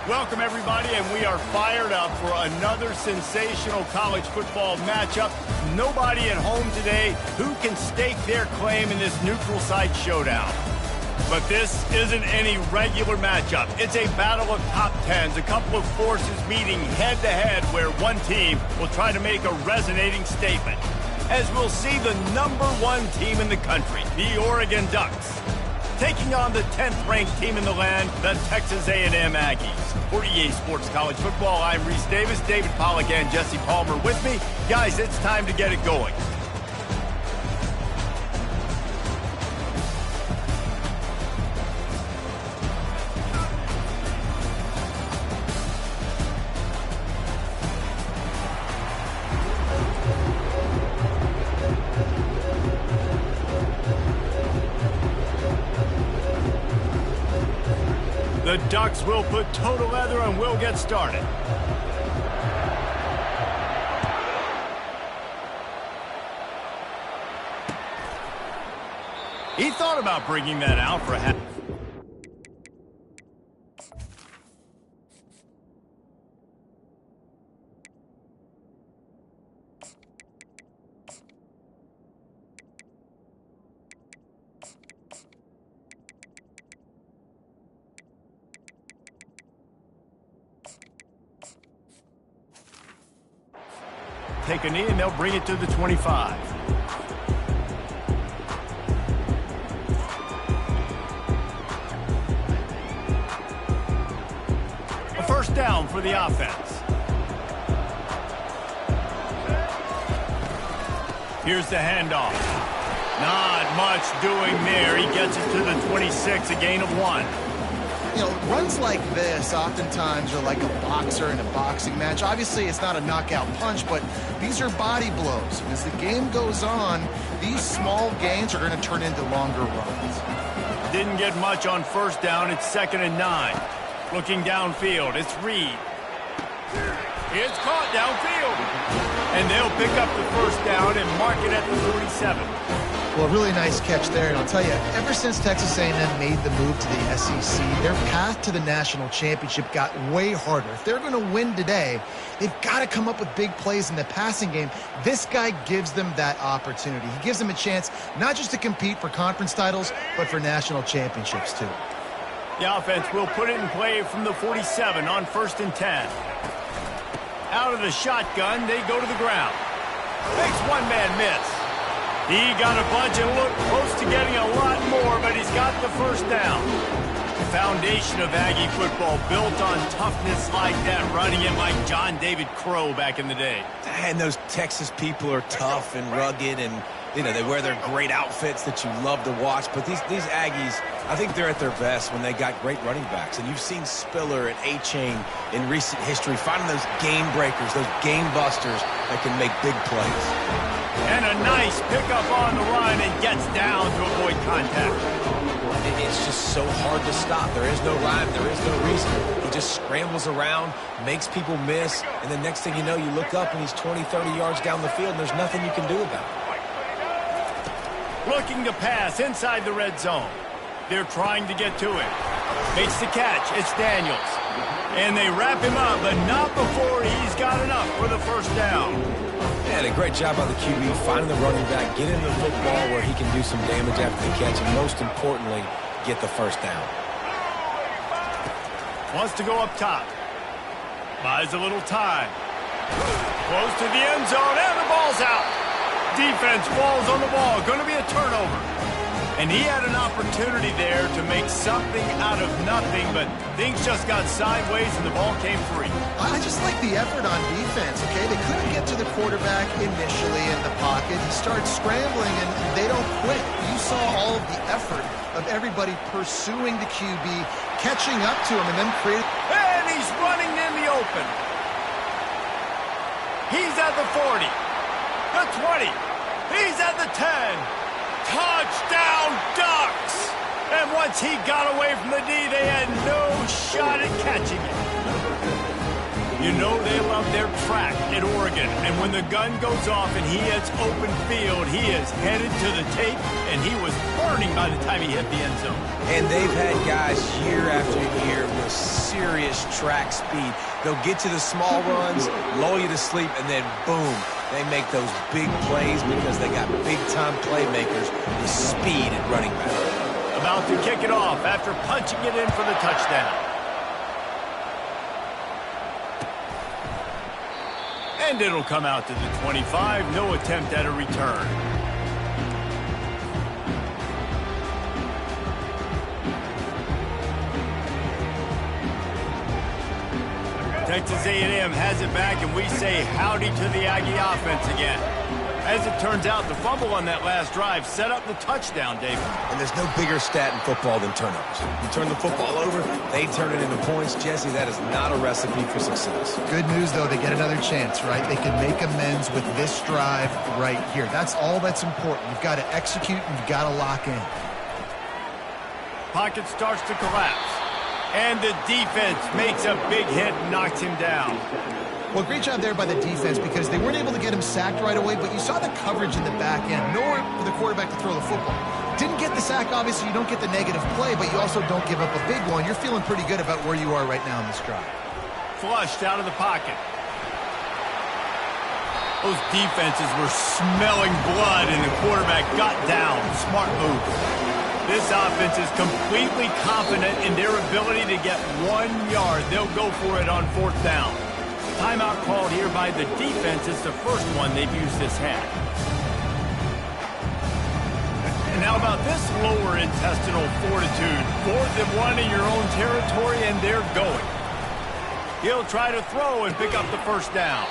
Welcome, everybody, and we are fired up for another sensational college football matchup. Nobody at home today who can stake their claim in this neutral site showdown. But this isn't any regular matchup. It's a battle of top tens, a couple of forces meeting head-to-head where one team will try to make a resonating statement. As we'll see the #1 team in the country, the Oregon Ducks, taking on the 10th-ranked team in the land, the Texas A&M Aggies. For EA Sports College Football, I'm Reese Davis, David Pollack, and Jesse Palmer with me. Guys, it's time to get it going. The Ducks will put total leather and we'll get started. He thought about bringing that out for a half. Take a knee, and they'll bring it to the 25. A first down for the offense. Here's the handoff. Not much doing there. He gets it to the 26, a gain of 1. You know, runs like this oftentimes are like a boxer in a boxing match. Obviously, it's not a knockout punch, but these are body blows. And as the game goes on, these small gains are going to turn into longer runs. Didn't get much on first down. It's 2nd and 9. Looking downfield, it's Reed. It's caught downfield. And they'll pick up the first down and mark it at the 47. Well, really nice catch there, and I'll tell you, ever since Texas A&M made the move to the SEC, their path to the national championship got way harder. If they're going to win today, they've got to come up with big plays in the passing game. This guy gives them that opportunity. He gives them a chance not just to compete for conference titles, but for national championships, too. The offense will put it in play from the 47 on 1st and 10. Out of the shotgun, they go to the ground. Makes one man miss. He got a bunch and looked close to getting a lot more, but he's got the first down. The foundation of Aggie football built on toughness like that, running it like John David Crow back in the day. And those Texas people are tough and rugged, and you know, they wear their great outfits that you love to watch. But these Aggies, I think they're at their best when they got great running backs. And you've seen Spiller and A-Chain in recent history finding those game breakers, those game busters that can make big plays. And a nice pickup on the run and gets down to avoid contact. It's just so hard to stop. There is no rhyme. There is no reason. He just scrambles around, makes people miss, and the next thing you know, you look up and he's 20, 30 yards down the field, and there's nothing you can do about it. Looking to pass inside the red zone. They're trying to get to it. Makes the catch. It's Daniels. And they wrap him up, but not before he's got enough for the first down. And a great job by the QB finding the running back, get him the football where he can do some damage after the catch, and most importantly, get the first down. Wants to go up top. Buys a little time. Close to the end zone, and the ball's out. Defense falls on the ball. Going to be a turnover. And he had an opportunity there to make something out of nothing, but things just got sideways and the ball came free. I just like the effort on defense, okay? They couldn't get to the quarterback initially in the pocket. He starts scrambling, and they don't quit. You saw all of the effort of everybody pursuing the QB, catching up to him, and then creating... And he's running in the open. He's at the 40, the 20. He's at the 10. Touchdown, Ducks! And once he got away from the D, they had no shot at catching it. You know they love their track at Oregon, and when the gun goes off and he hits open field, he is headed to the tape, and he was burning by the time he hit the end zone. And they've had guys year after year with serious track speed. They'll get you the small runs, lull you to sleep, and then boom, they make those big plays because they got big-time playmakers with speed at running back. About to kick it off after punching it in for the touchdown. And it'll come out to the 25. No attempt at a return. Texas A&M has it back, and we say howdy to the Aggie offense again. As it turns out, the fumble on that last drive set up the touchdown, David. And there's no bigger stat in football than turnovers. You turn the football over, they turn it into points. Jesse, that is not a recipe for success. Good news, though, they get another chance, right? They can make amends with this drive right here. That's all that's important. You've got to execute, and you've got to lock in. Pocket starts to collapse. And the defense makes a big hit and knocks him down. Well, great job there by the defense because they weren't able to get him sacked right away, but you saw the coverage in the back end. Nowhere for the quarterback to throw the football. Didn't get the sack, obviously. You don't get the negative play, but you also don't give up a big one. You're feeling pretty good about where you are right now in this drive. Flushed out of the pocket. Those defenses were smelling blood, and the quarterback got down. Smart move. This offense is completely confident in their ability to get 1 yard. They'll go for it on 4th down. Timeout called here by the defense. It's the first one they've used this half. And how about this lower intestinal fortitude? 4th and 1 in your own territory, and they're going. He'll try to throw and pick up the first down.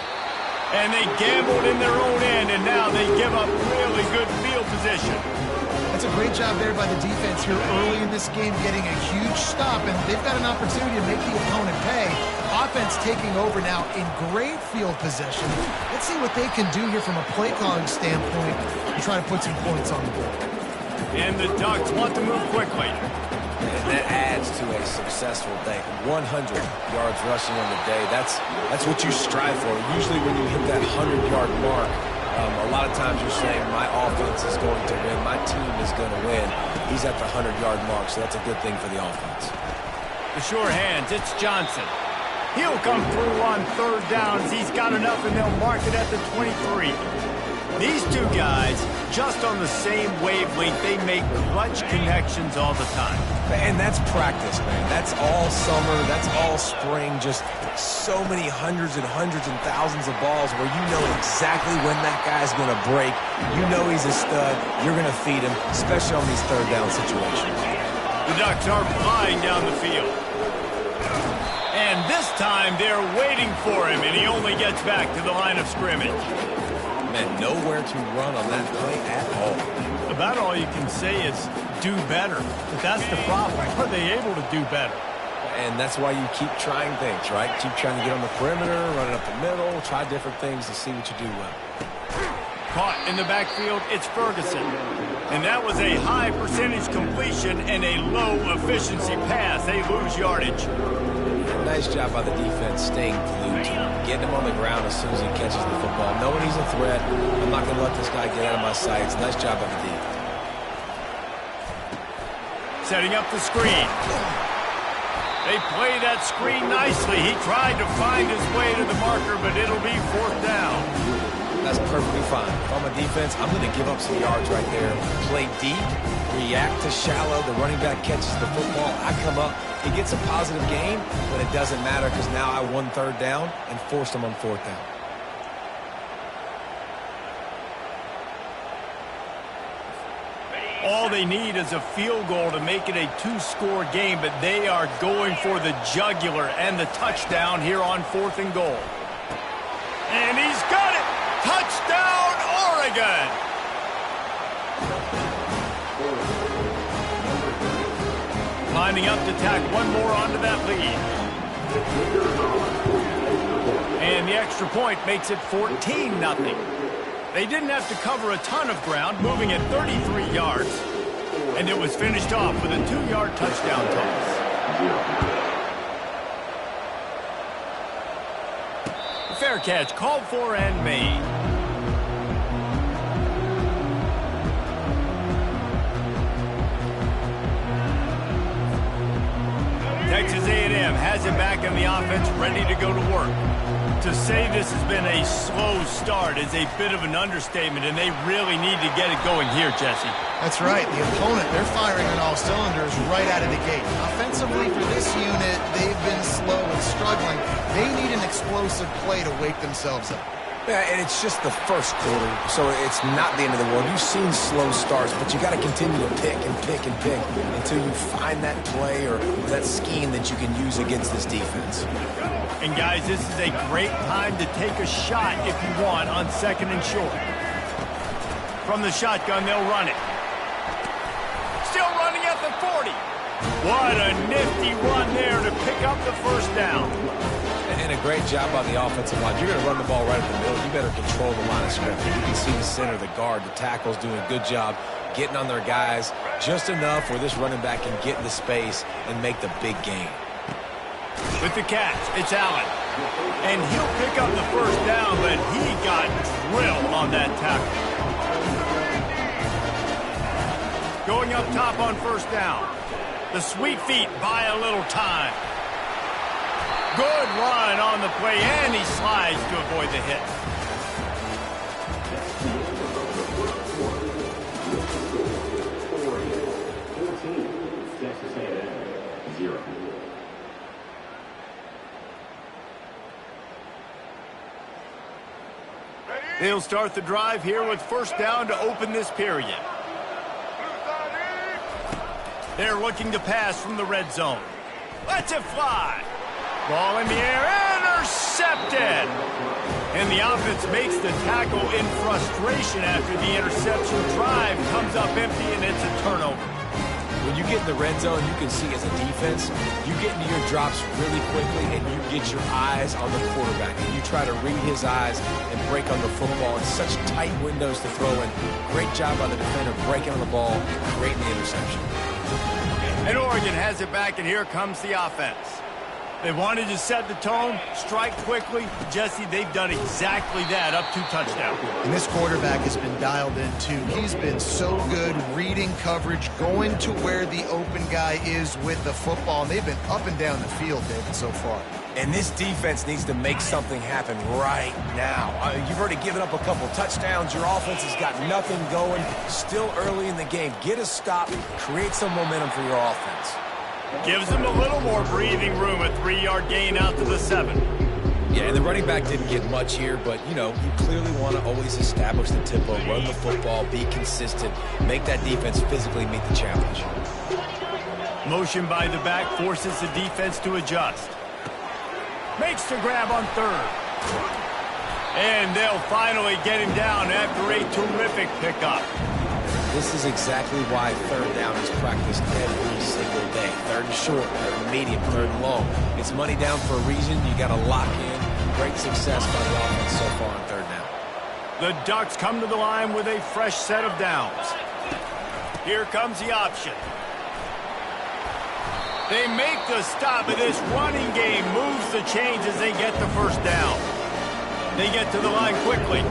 And they gambled in their own end, and now they give up really good field position. That's a great job there by the defense here early in this game, getting a huge stop, and they've got an opportunity to make the opponent pay. Offense taking over now in great field position. Let's see what they can do here from a play calling standpoint and try to put some points on the board. And the Ducks want to move quickly. And that adds to a successful day. 100 yards rushing on the day. That's what you strive for. Usually when you hit that 100-yard mark, a lot of times you're saying, my offense is going to win, my team is going to win. He's at the 100-yard mark, so that's a good thing for the offense. The sure hands, it's Johnson. He'll come through on 3rd downs. He's got enough, and they'll mark it at the 23. These two guys, just on the same wavelength, they make clutch connections all the time. And that's practice, man. That's all summer. That's all spring. Just so many hundreds and thousands of balls where you know exactly when that guy's going to break. You know he's a stud. You're going to feed him, especially on these 3rd down situations. The Ducks are flying down the field. And this time they're waiting for him, and he only gets back to the line of scrimmage. Man, nowhere to run on that play at all. About all you can say is do better. But that's the problem. Are they able to do better? And that's why you keep trying things, right? Keep trying to get on the perimeter, run it up the middle, try different things to see what you do well. Caught in the backfield, it's Ferguson. And that was a high percentage completion and a low efficiency pass. They lose yardage. Nice job by the defense staying glued to him, getting him on the ground as soon as he catches the football, knowing he's a threat. I'm not going to let this guy get out of my sights. Nice job by the D. Setting up the screen. They play that screen nicely. He tried to find his way to the marker, but it'll be 4th down. That's perfectly fine. If I'm a defense, I'm going to give up some yards right there. Play deep, react to shallow. The running back catches the football. I come up. He gets a positive gain, but it doesn't matter because now I won 3rd down and forced him on 4th down. All they need is a field goal to make it a 2-score game, but they are going for the jugular and the touchdown here on 4th and goal. And he's got it! Touchdown, Oregon! Lining up to tack one more onto that lead. And the extra point makes it 14-0. They didn't have to cover a ton of ground, moving at 33 yards. And it was finished off with a 2-yard touchdown toss. Fair catch, called for and made. Texas A&M has it back in the offense, ready to go to work. To say this has been a slow start is a bit of an understatement, and they really need to get it going here, Jesse. That's right. The opponent, they're firing on all cylinders right out of the gate. Offensively, for this unit, they've been slow and struggling. They need an explosive play to wake themselves up. Yeah, and it's just the first quarter, so it's not the end of the world. You've seen slow starts, but you got to continue to pick and pick and pick until you find that play or that scheme that you can use against this defense. And guys, this is a great time to take a shot if you want on 2nd and short. From the shotgun, they'll run it. Still running at the 40. What a nifty run there to pick up the first down. And a great job on the offensive line. You're going to run the ball right in the middle. You better control the line of scrimmage. You can see the center, the guard, the tackles doing a good job getting on their guys just enough where this running back can get into space and make the big gain. With the catch, it's Allen. And he'll pick up the first down, but he got drilled on that tackle. Going up top on first down. The sweet feet buy a little time. Good run on the play, and he slides to avoid the hit. They'll start the drive here with first down to open this period. They're looking to pass from the red zone. Lets it fly. Ball in the air, intercepted. And the offense makes the tackle in frustration after the interception. Drive comes up empty, and it's a turnover. When you get in the red zone, you can see as a defense, you get into your drops really quickly, and you get your eyes on the quarterback. And you try to read his eyes and break on the football in such tight windows to throw in. Great job by the defender breaking on the ball, creating the interception. And Oregon has it back, and here comes the offense. They wanted to set the tone, strike quickly. Jesse, they've done exactly that, up 2 touchdowns. And this quarterback has been dialed in, too. He's been so good reading coverage, going to where the open guy is with the football. And they've been up and down the field, David, so far. And this defense needs to make something happen right now. You've already given up a couple touchdowns. Your offense has got nothing going. Still early in the game. Get a stop. Create some momentum for your offense. Gives them a little more breathing room, a 3-yard gain out to the 7. Yeah, and the running back didn't get much here, but, you know, you clearly want to always establish the tempo, run the football, be consistent, make that defense physically meet the challenge. Motion by the back forces the defense to adjust. Makes the grab on 3rd. And they'll finally get him down after a terrific pickup. This is exactly why 3rd down is practiced every single day. 3rd and short, 3rd and medium, 3rd and long. It's money down for a reason. You got to lock in. Great success by the offense so far on 3rd down. The Ducks come to the line with a fresh set of downs. Here comes the option. They make the stop, and this running game moves the chains as they get the first down. They get to the line quickly.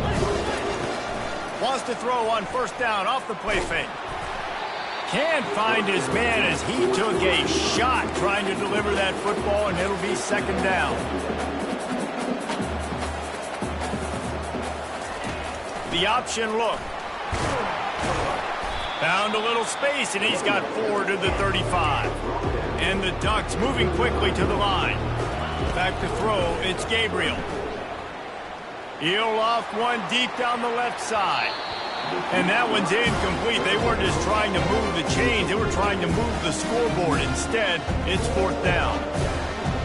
Wants to throw on first down off the play fake. Can't find his man as he took a shot trying to deliver that football, and it'll be 2nd down. The option look. Found a little space, and he's got 4 to the 35. And the Ducks moving quickly to the line. Back to throw, it's Gabriel. He'll loft one deep down the left side. And that one's incomplete. They weren't just trying to move the chains. They were trying to move the scoreboard. Instead, it's 4th down.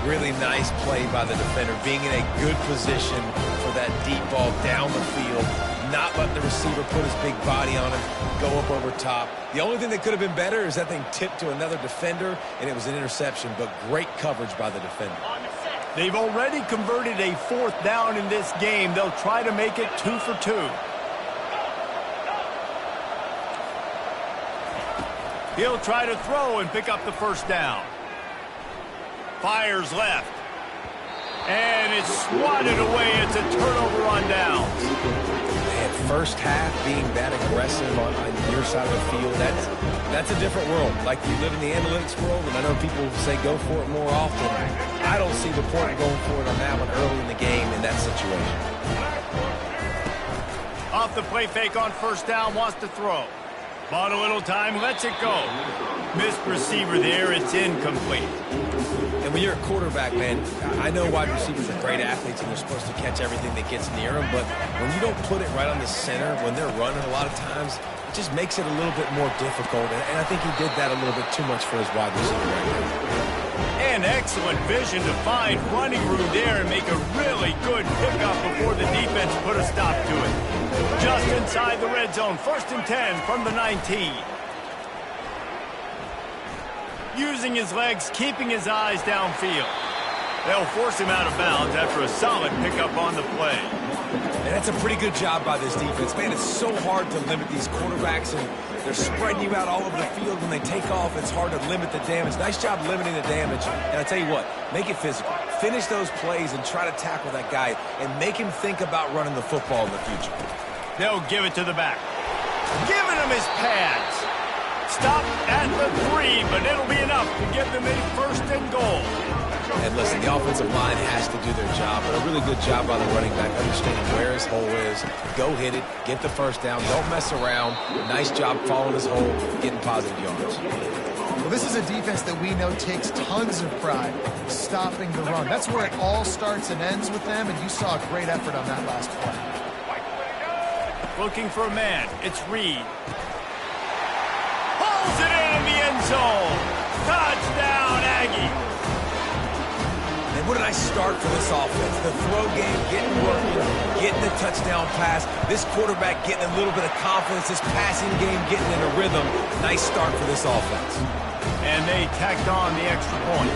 Really nice play by the defender, being in a good position for that deep ball down the field, not letting the receiver put his big body on him, go up over top. The only thing that could have been better is that thing tipped to another defender, and it was an interception, but great coverage by the defender. They've already converted a 4th down in this game. They'll try to make it 2 for 2. He'll try to throw and pick up the first down. Fires left. And it's swatted away. It's a turnover on downs. Man, first half being that aggressive on your side of the field, that's a different world. Like, you live in the analytics world, and I know people say go for it more often. I don't see the point of going for it on that one early in the game in that situation. Off the play fake on first down, wants to throw. Bought a little time, lets it go. Missed receiver there, it's incomplete. And when you're a quarterback, man, I know wide receivers are great athletes and they're supposed to catch everything that gets near them, but when you don't put it right on the center, when they're running a lot of times, it just makes it a little bit more difficult. And I think he did that a little bit too much for his wide receiver right now. And excellent vision to find running room there and make a really good pickup before the defense put a stop to it. Just inside the red zone, 1st and 10 from the 19. Using his legs, keeping his eyes downfield. They'll force him out of bounds after a solid pickup on the play. And that's a pretty good job by this defense. Man, it's so hard to limit these quarterbacks, and they're spreading you out all over the field. When they take off, it's hard to limit the damage. Nice job limiting the damage. And I tell you what, make it physical. Finish those plays and try to tackle that guy and make him think about running the football in the future. They'll give it to the back. Giving him his pads. Stop at the 3, but it'll be enough to give them a 1st and goal. And listen, the offensive line has to do their job, but a really good job by the running back, understanding where his hole is. Go hit it, get the first down, don't mess around. Nice job following his hole, getting positive yards. Well, this is a defense that we know takes tons of pride stopping the run. That's where it all starts and ends with them, and you saw a great effort on that last play. Looking for a man. It's Reed. Pulls it in the end zone. Touchdown, Aggie. And what a nice start for this offense. The throw game getting working, getting the touchdown pass. This quarterback getting a little bit of confidence. This passing game getting in a rhythm. Nice start for this offense. And they tacked on the extra point.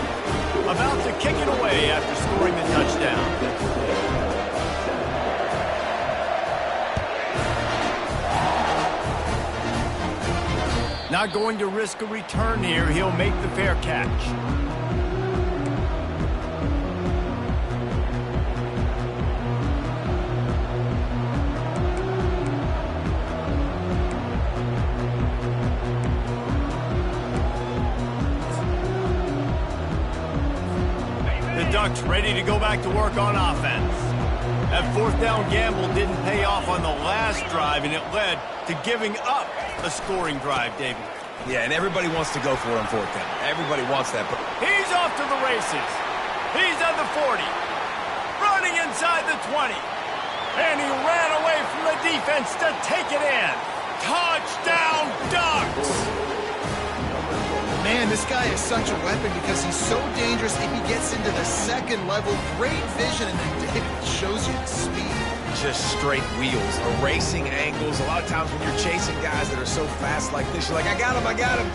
About to kick it away after scoring the touchdown. Not going to risk a return here. He'll make the fair catch. The Ducks ready to go back to work on offense. That 4th down gamble didn't pay off on the last drive, and it led to giving up a scoring drive, David. Yeah, and everybody wants to go for it on 4th down. Everybody wants that. But he's off to the races. He's at the 40. Running inside the 20. And he ran away from the defense to take it in. Touchdown, Ducks! Man, this guy is such a weapon because he's so dangerous if he gets into the 2nd level. Great vision, and then David shows you the speed. Just straight wheels, erasing angles. A lot of times when you're chasing guys that are so fast like this, you're like, I got him, I got him.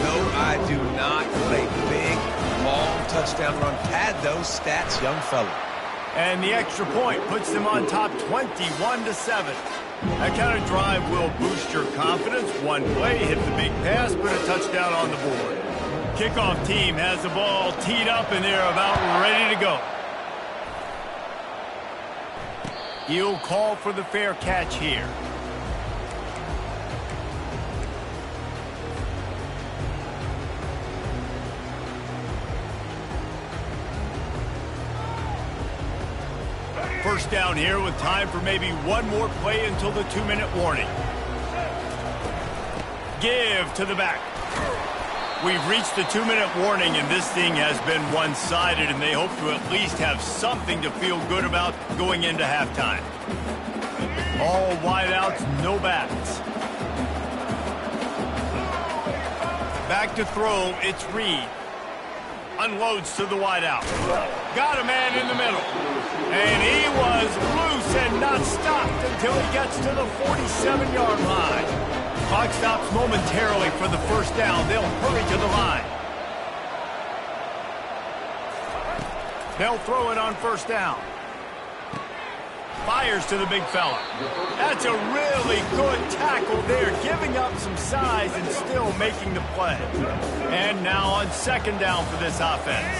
No, I do not. What a big, long touchdown run. Pad those stats, young fella. And the extra point puts them on top 21-7. That kind of drive will boost your confidence. One play, hit the big pass, put a touchdown on the board. Kickoff team has the ball teed up, and they're about ready to go. He'll call for the fair catch here. First down here with time for maybe one more play until the 2-minute warning. Give to the back. We've reached the 2-minute warning, and this thing has been one-sided, and they hope to at least have something to feel good about going into halftime. All wideouts, no backs. Back to throw, it's Reed. Unloads to the wideout. Got a man in the middle. And he was loose and not stopped until he gets to the 47-yard line. Clock stops momentarily for the first down. They'll hurry to the line. They'll throw it on first down. Fires to the big fella. That's a really good tackle there, giving up some size and still making the play. And now on second down for this offense.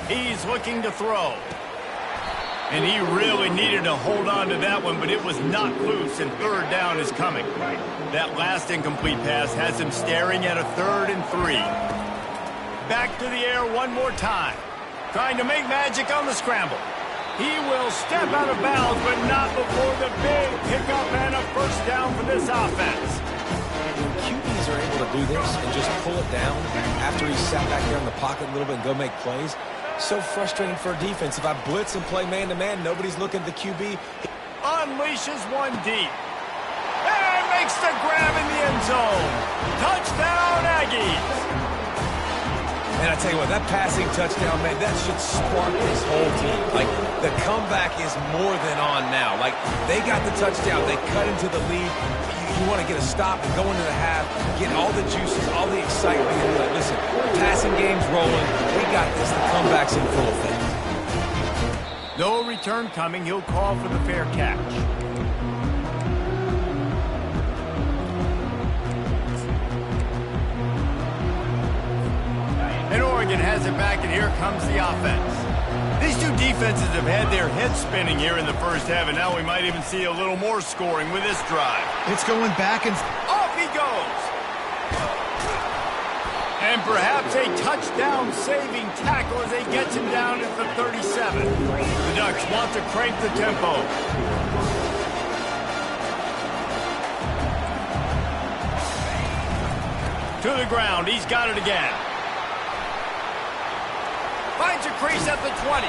He's looking to throw. And he really needed to hold on to that one, but it was not loose, and third down is coming. That last incomplete pass has him staring at a 3rd and 3. Back to the air one more time. Trying to make magic on the scramble. He will step out of bounds, but not before the big pickup and a first down for this offense. When QBs are able to do this and just pull it down after he sat back there in the pocket a little bit and go make plays, so frustrating for a defense. If I blitz and play man-to-man, nobody's looking at the QB. Unleashes one deep. And makes the grab in the end zone. Touchdown, Aggies. And I tell you what, that passing touchdown, man, that should spark this whole team. Like, the comeback is more than on now. Like, they got the touchdown. They cut into the lead. You want to get a stop and go into the half, get all the juices, all the excitement. And like, listen, passing game's rolling. We got this. The comeback's in full effect. No return coming. He'll call for the fair catch. And Oregon has it back, and here comes the offense. These two defenses have had their heads spinning here in the first half, and now we might even see a little more scoring with this drive. It's going back and off he goes. And perhaps a touchdown-saving tackle as they get him down at the 37. The Ducks want to crank the tempo. To the ground. He's got it again. Finds a crease at the 20.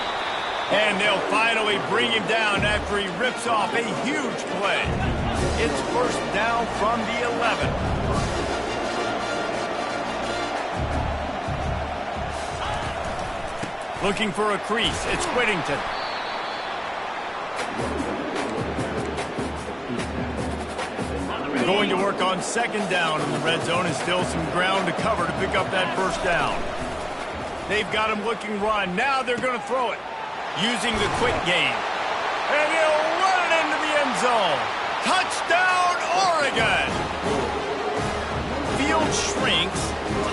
And they'll finally bring him down after he rips off a huge play. It's first down from the 11. Looking for a crease. It's Whittington. Going to work on second down in the red zone, and still some ground to cover to pick up that first down. They've got him looking run. Now they're going to throw it. Using the quick game. And he'll run it into the end zone. Touchdown, Oregon! Field shrinks.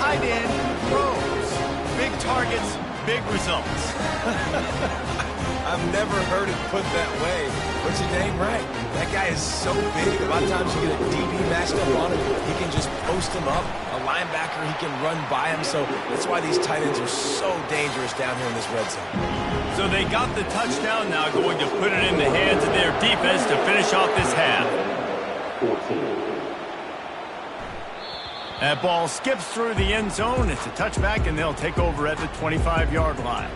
Tight end grows. Big targets, big results. I've never heard it put that way, but you're dang right. That guy is so big. A lot of times you get a DB matched up on him. He can just post him up. A linebacker, he can run by him. So that's why these tight ends are so dangerous down here in this red zone. So they got the touchdown, now going to put it in the hands of their defense to finish off this half. That ball skips through the end zone. It's a touchback, and they'll take over at the 25-yard line.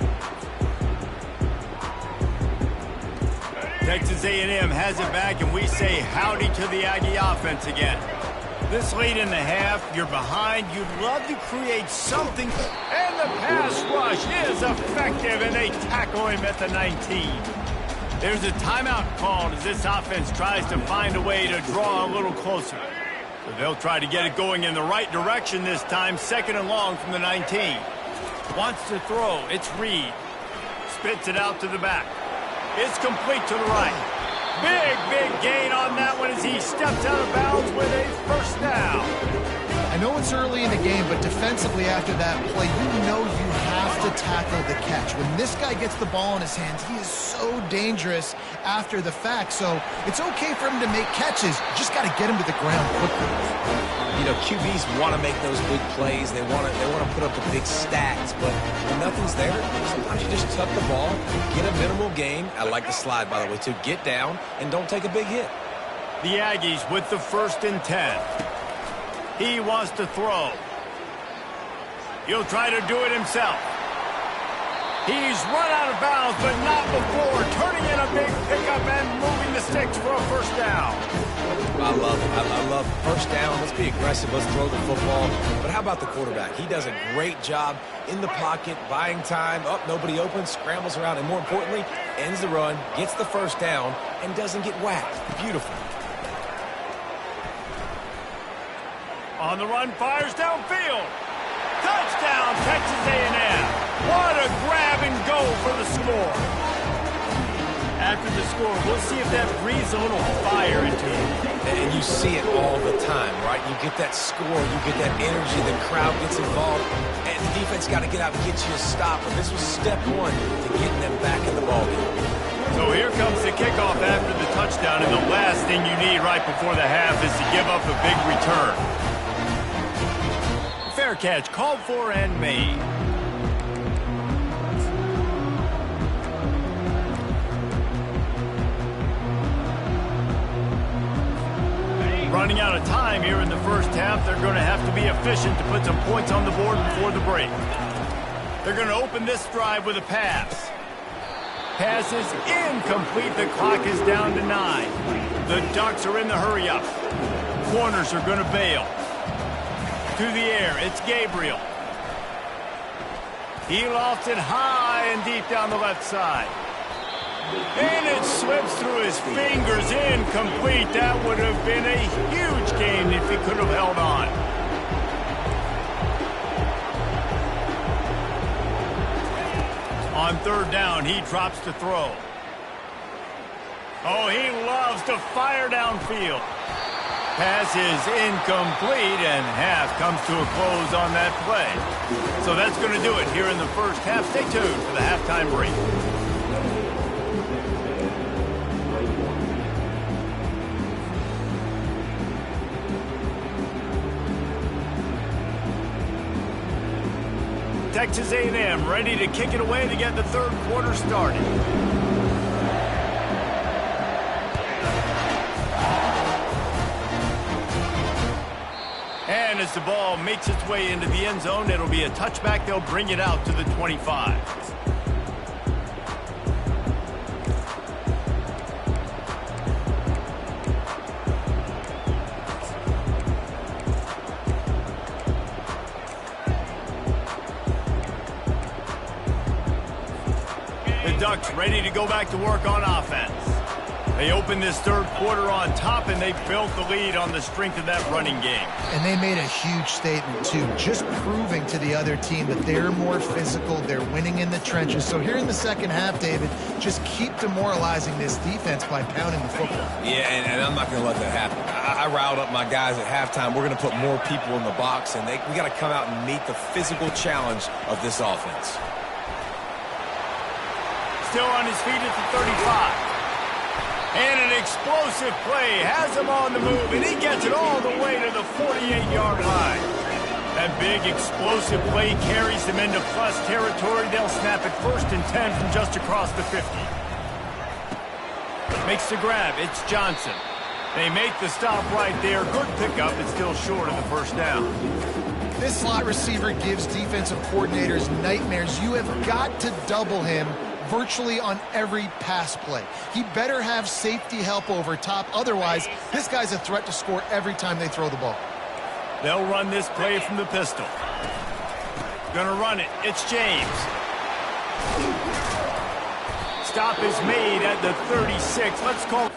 Texas A&M has it back, and we say howdy to the Aggie offense again. This late in the half, you're behind. You'd love to create something. And the pass rush is effective, and they tackle him at the 19. There's a timeout called as this offense tries to find a way to draw a little closer. So they'll try to get it going in the right direction this time. Second and long from the 19. Wants to throw. It's Reed. Spits it out to the back. It's complete to the right. Big gain on that one as he steps out of bounds with a first down. I know it's early in the game, but defensively after that play, you know you have to tackle the catch. When this guy gets the ball in his hands, he is so dangerous after the fact. So it's okay for him to make catches. You just got to get him to the ground quickly. You know, QBs want to make those big plays. They want to put up the big stats. But when nothing's there, sometimes you just tuck the ball, get a minimal gain. I like the slide, by the way, to get down and don't take a big hit. The Aggies with the 1st and 10. He wants to throw. He'll try to do it himself. He's run out of bounds, but not before turning in a big pickup and moving the sticks for a first down. I love it. I love first down. Let's be aggressive. Let's throw the football. But how about the quarterback? He does a great job in the pocket, buying time. Up, nobody open, scrambles around, and more importantly, ends the run, gets the first down, and doesn't get whacked. Beautiful. On the run, fires downfield. Touchdown, Texas A&M. What a grab and go for the score. After the score, we'll see if that breathes a little fire into him. And you see it all the time, right? You get that score, you get that energy, the crowd gets involved, and the defense got to get out and get you a stop. But this was step one to getting them back in the ballgame. So here comes the kickoff after the touchdown, and the last thing you need right before the half is to give up a big return. Fair catch, called for and made. Running out of time here in the first half, they're going to have to be efficient to put some points on the board before the break. They're going to open this drive with a pass. Pass is incomplete. The clock is down to 9. The Ducks are in the hurry-up. Corners are going to bail. To the air, it's Gabriel. He lofts it high and deep down the left side. And it slips through his fingers, incomplete. That would have been a huge gain if he could have held on. On third down, he drops to throw. Oh, he loves to fire downfield. Pass is incomplete, and half comes to a close on that play. So that's going to do it here in the first half. Stay tuned for the halftime break. Texas A&M ready to kick it away to get the third quarter started. And as the ball makes its way into the end zone, it'll be a touchback. They'll bring it out to the 25. Ducks ready to go back to work on offense. They opened this third quarter on top, and they built the lead on the strength of that running game. And they made a huge statement, too, just proving to the other team that they're more physical, they're winning in the trenches. So here in the second half, David, just keep demoralizing this defense by pounding the football. Yeah, and I'm not going to let that happen. I riled up my guys at halftime. We're going to put more people in the box, and we got to come out and meet the physical challenge of this offense. Still on his feet at the 35. And an explosive play has him on the move, and he gets it all the way to the 48-yard line. That big explosive play carries them into plus territory. They'll snap it 1st and 10 from just across the 50. Makes the grab. It's Johnson. They make the stop right there. Good pickup. It's still short of the first down. This slot receiver gives defensive coordinators nightmares. You have got to double him virtually on every pass play. He better have safety help over top. Otherwise, this guy's a threat to score every time they throw the ball. They'll run this play from the pistol. Gonna run it. It's James. Stop is made at the 36. Let's call it.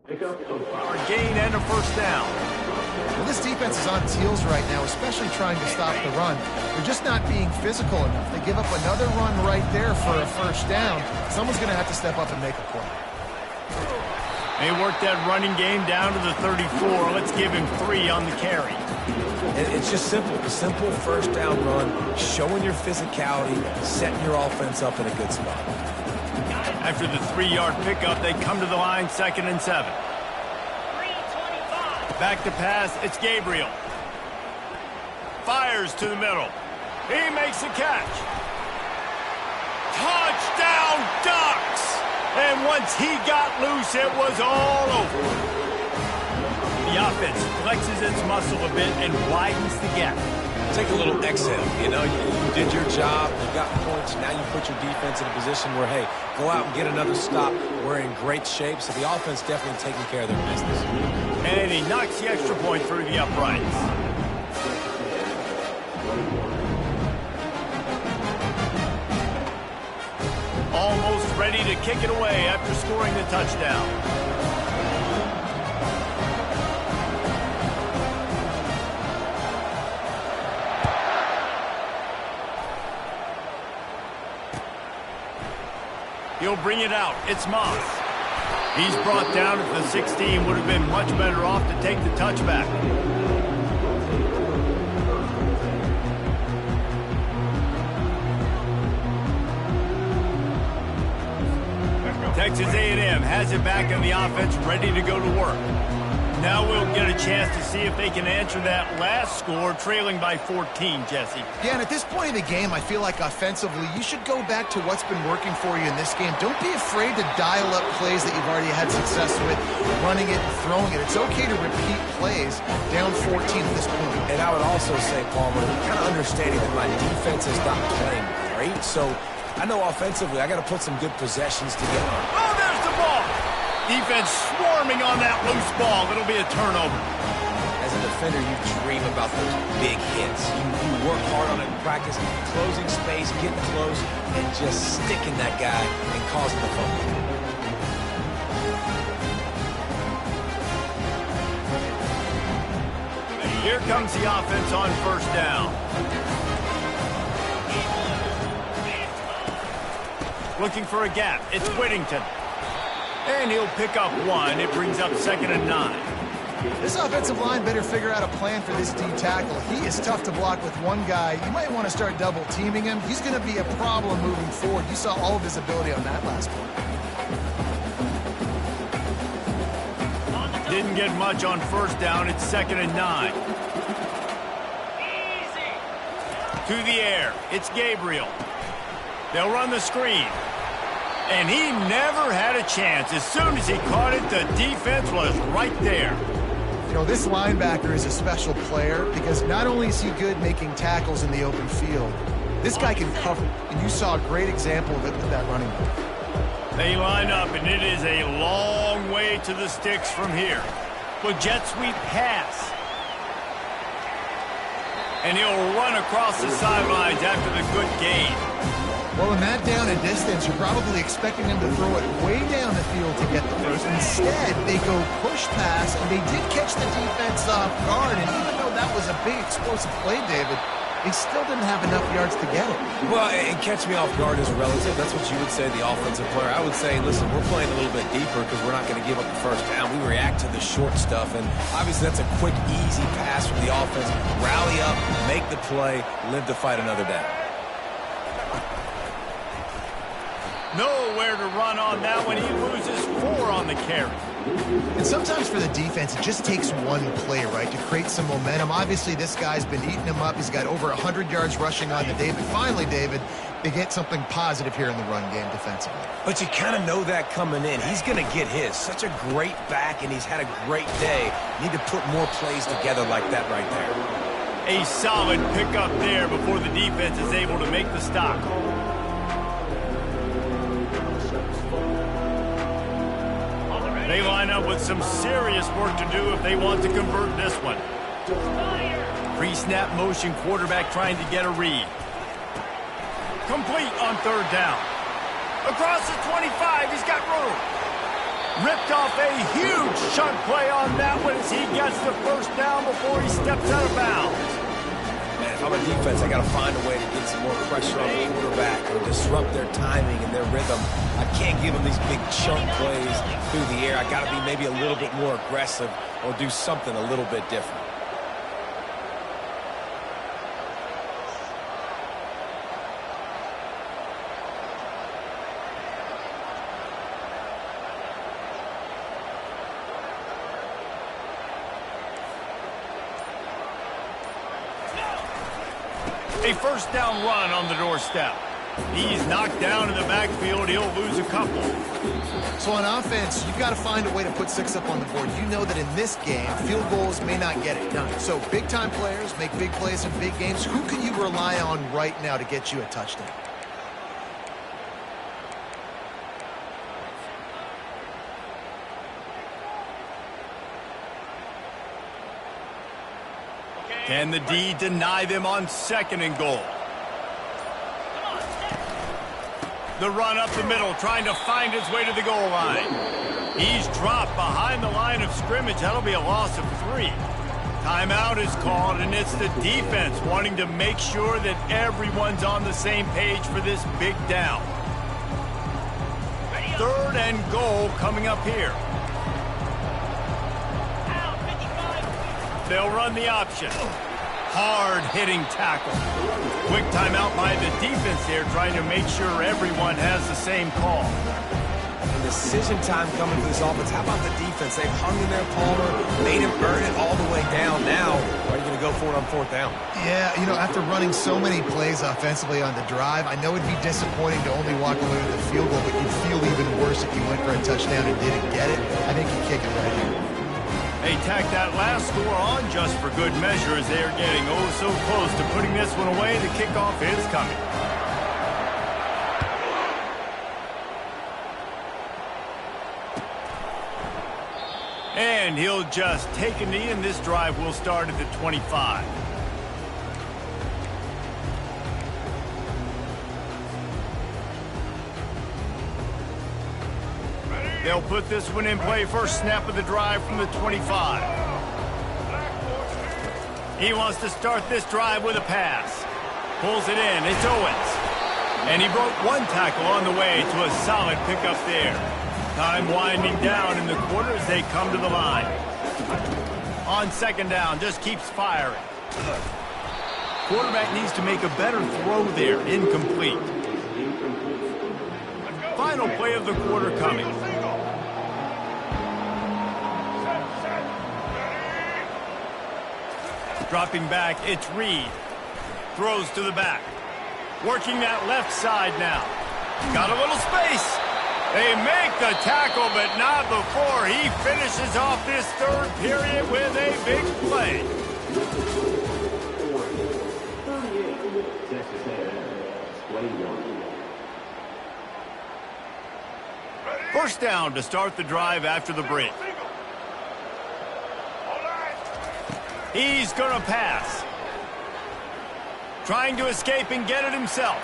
A gain and a first down. Well, this defense is on its heels right now, especially trying to stop the run. They're just not being physical enough. They give up another run right there for a first down. Someone's going to have to step up and make a play. They work that running game down to the 34. Let's give him 3 on the carry. It's just simple. A simple first down run, showing your physicality, setting your offense up in a good spot. After the 3-yard pickup, they come to the line, 2nd and 7. Back to pass, it's Gabriel. Fires to the middle. He makes the catch. Touchdown, Ducks! And once he got loose, it was all over. The offense flexes its muscle a bit and widens the gap. Take a little exhale. You know, you did your job. You got points. Now you put your defense in a position where, hey, go out and get another stop. We're in great shape, so the offense definitely taking care of their business. And he knocks the extra point through the uprights. Almost ready to kick it away after scoring the touchdown. He'll bring it out. It's Moss. He's brought down at the 16. Would have been much better off to take the touchback. Texas A&M has it back in the offense, ready to go to work. Now we'll get a chance to see if they can answer that last score, trailing by 14, Jesse. Yeah, and at this point in the game, I feel like offensively, you should go back to what's been working for you in this game. Don't be afraid to dial up plays that you've already had success with, running it and throwing it. It's okay to repeat plays down 14 at this point. And I would also say, Palmer, kind of understanding that my defense is not playing great, so I know offensively I got to put some good possessions together. Oh, there's the ball! Defense swarming on that loose ball. It'll be a turnover. As a defender, you dream about those big hits. You work hard on it in practice, closing space, getting close, and just sticking that guy and causing the fumble. Here comes the offense on first down. Looking for a gap. It's Whittington. And he'll pick up 1. It brings up 2nd and 9. This offensive line better figure out a plan for this D tackle. He is tough to block with one guy. You might want to start double teaming him. He's going to be a problem moving forward. You saw all of his ability on that last one. Didn't get much on first down. It's 2nd and 9. To the air. It's Gabriel. They'll run the screen. And he never had a chance. As soon as he caught it, the defense was right there. You know, this linebacker is a special player because not only is he good making tackles in the open field, this guy can cover. And you saw a great example of it with that running back. They line up, and it is a long way to the sticks from here. With jet sweep pass. And he'll run across the sidelines after the good gain. Well, in that down and distance, you're probably expecting them to throw it way down the field to get the first. Instead, they go push pass, and they did catch the defense off guard. And even though that was a big explosive play, David, they still didn't have enough yards to get it. Well, and catch me off guard is relative. That's what you would say, the offensive player. I would say, listen, we're playing a little bit deeper because we're not going to give up the first down. We react to the short stuff, and obviously that's a quick, easy pass from the offense. Rally up, make the play, live to fight another down. Nowhere to run on that one. He loses 4 on the carry. And sometimes for the defense, it just takes one play, right, to create some momentum. Obviously, this guy's been eating him up. He's got over 100 yards rushing on the day. But finally, David, they get something positive here in the run game defensively. But you kind of know that coming in. He's going to get his. Such a great back, and he's had a great day. Need to put more plays together like that right there. A solid pickup there before the defense is able to make the stop. They line up with some serious work to do if they want to convert this one. Pre-snap motion, quarterback trying to get a read. Complete on 3rd down. Across the 25, he's got room. Ripped off a huge chunk play on that one as he gets the first down before he steps out of bounds. Man, if I'm a defense, I got to find a way to get some more pressure on the quarterback or disrupt their timing and their rhythm. I can't give them these big chunk plays through the air. I got to be maybe a little bit more aggressive or do something a little bit different. A first down run on the doorstep. He's knocked down in the backfield. He'll lose a couple. So on offense, you've got to find a way to put 6 up on the board. You know that in this game, field goals may not get it done. So big-time players make big plays in big games. Who can you rely on right now to get you a touchdown? Can the D deny them on 2nd and goal? The run up the middle, trying to find his way to the goal line. He's dropped behind the line of scrimmage. That'll be a loss of 3. Timeout is called, and it's the defense wanting to make sure that everyone's on the same page for this big down. 3rd and goal coming up here. They'll run the option. Hard-hitting tackle. Quick timeout by the defense there, trying to make sure everyone has the same call. And decision time coming for this offense. How about the defense? They've hung in there, Palmer, made him earn it all the way down. Now, are you going to go for it on 4th down? Yeah, you know, after running so many plays offensively on the drive, I know it'd be disappointing to only walk away with a field goal, but you'd feel even worse if you went for a touchdown and didn't get it. I think you kick it right here. They tack that last score on just for good measure as they are getting oh so close to putting this one away. The kickoff is coming. And he'll just take a knee, and this drive will start at the 25. They'll put this one in play. First snap of the drive from the 25. He wants to start this drive with a pass. Pulls it in. It's Owens. And he broke 1 tackle on the way to a solid pickup there. Time winding down in the quarter as they come to the line. On 2nd down, just keeps firing. Quarterback needs to make a better throw there. Incomplete. Final play of the quarter coming. Dropping back, it's Reed. Throws to the back. Working that left side now. Got a little space. They make the tackle, but not before he finishes off this 3rd period with a big play. First down to start the drive after the break. He's going to pass. Trying to escape and get it himself.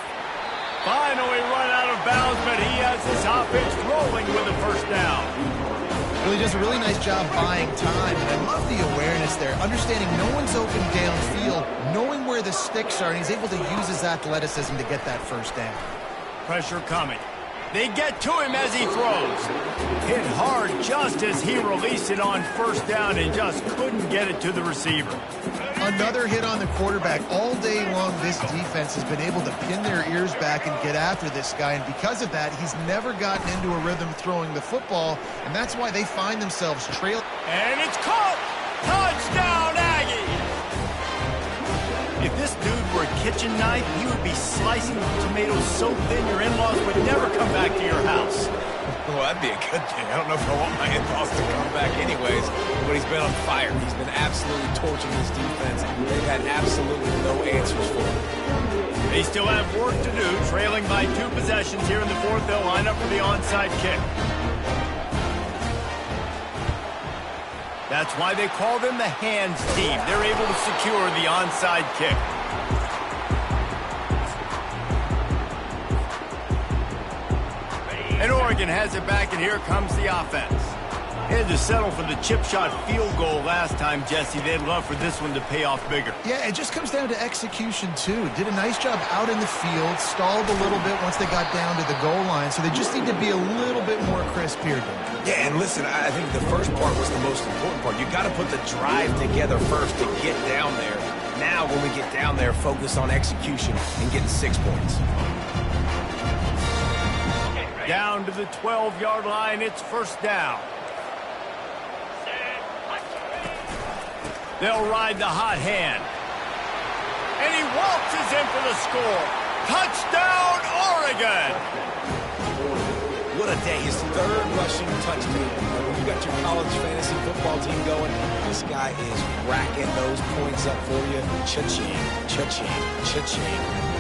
Finally run out of bounds, but he has this offense rolling with a first down. Really does a really nice job buying time, and I love the awareness there. Understanding no one's open downfield, knowing where the sticks are, and he's able to use his athleticism to get that first down. Pressure coming. They get to him as he throws. Hit hard just as he released it on first down and just couldn't get it to the receiver. Another hit on the quarterback. All day long, this defense has been able to pin their ears back and get after this guy, and because of that, he's never gotten into a rhythm throwing the football, and that's why they find themselves trailing. And it's caught! Touchdown, Aggie! If this dude were a kitchen knife, he would be slicing tomatoes so thin your in-laws would never come back to your house. Well, that'd be a good thing. I don't know if I want my in-laws to come back anyways, but he's been on fire. He's been absolutely torching this defense. They've had absolutely no answers for him. They still have work to do, trailing by 2 possessions here in the 4th. They'll line up for the onside kick. That's why they call them the hands team. They're able to secure the onside kick. And Oregon Oregon has it back, and here comes the offense. They had to settle for the chip shot field goal last time, Jesse. They'd love for this one to pay off bigger. Yeah, it just comes down to execution, too. Did a nice job out in the field, stalled a little bit once they got down to the goal line, so they just need to be a little bit more crisp here. Yeah, and listen, I think the first part was the most important part. You got to put the drive together first to get down there. Now, when we get down there, focus on execution and getting 6 points. Down to the 12-yard line, it's first down. They'll ride the hot hand. And he waltzes in for the score. Touchdown, Oregon! What a day. His third rushing touchdown. When you got your college fantasy football team going, this guy is racking those points up for you. Cha-ching, cha-ching, cha-ching.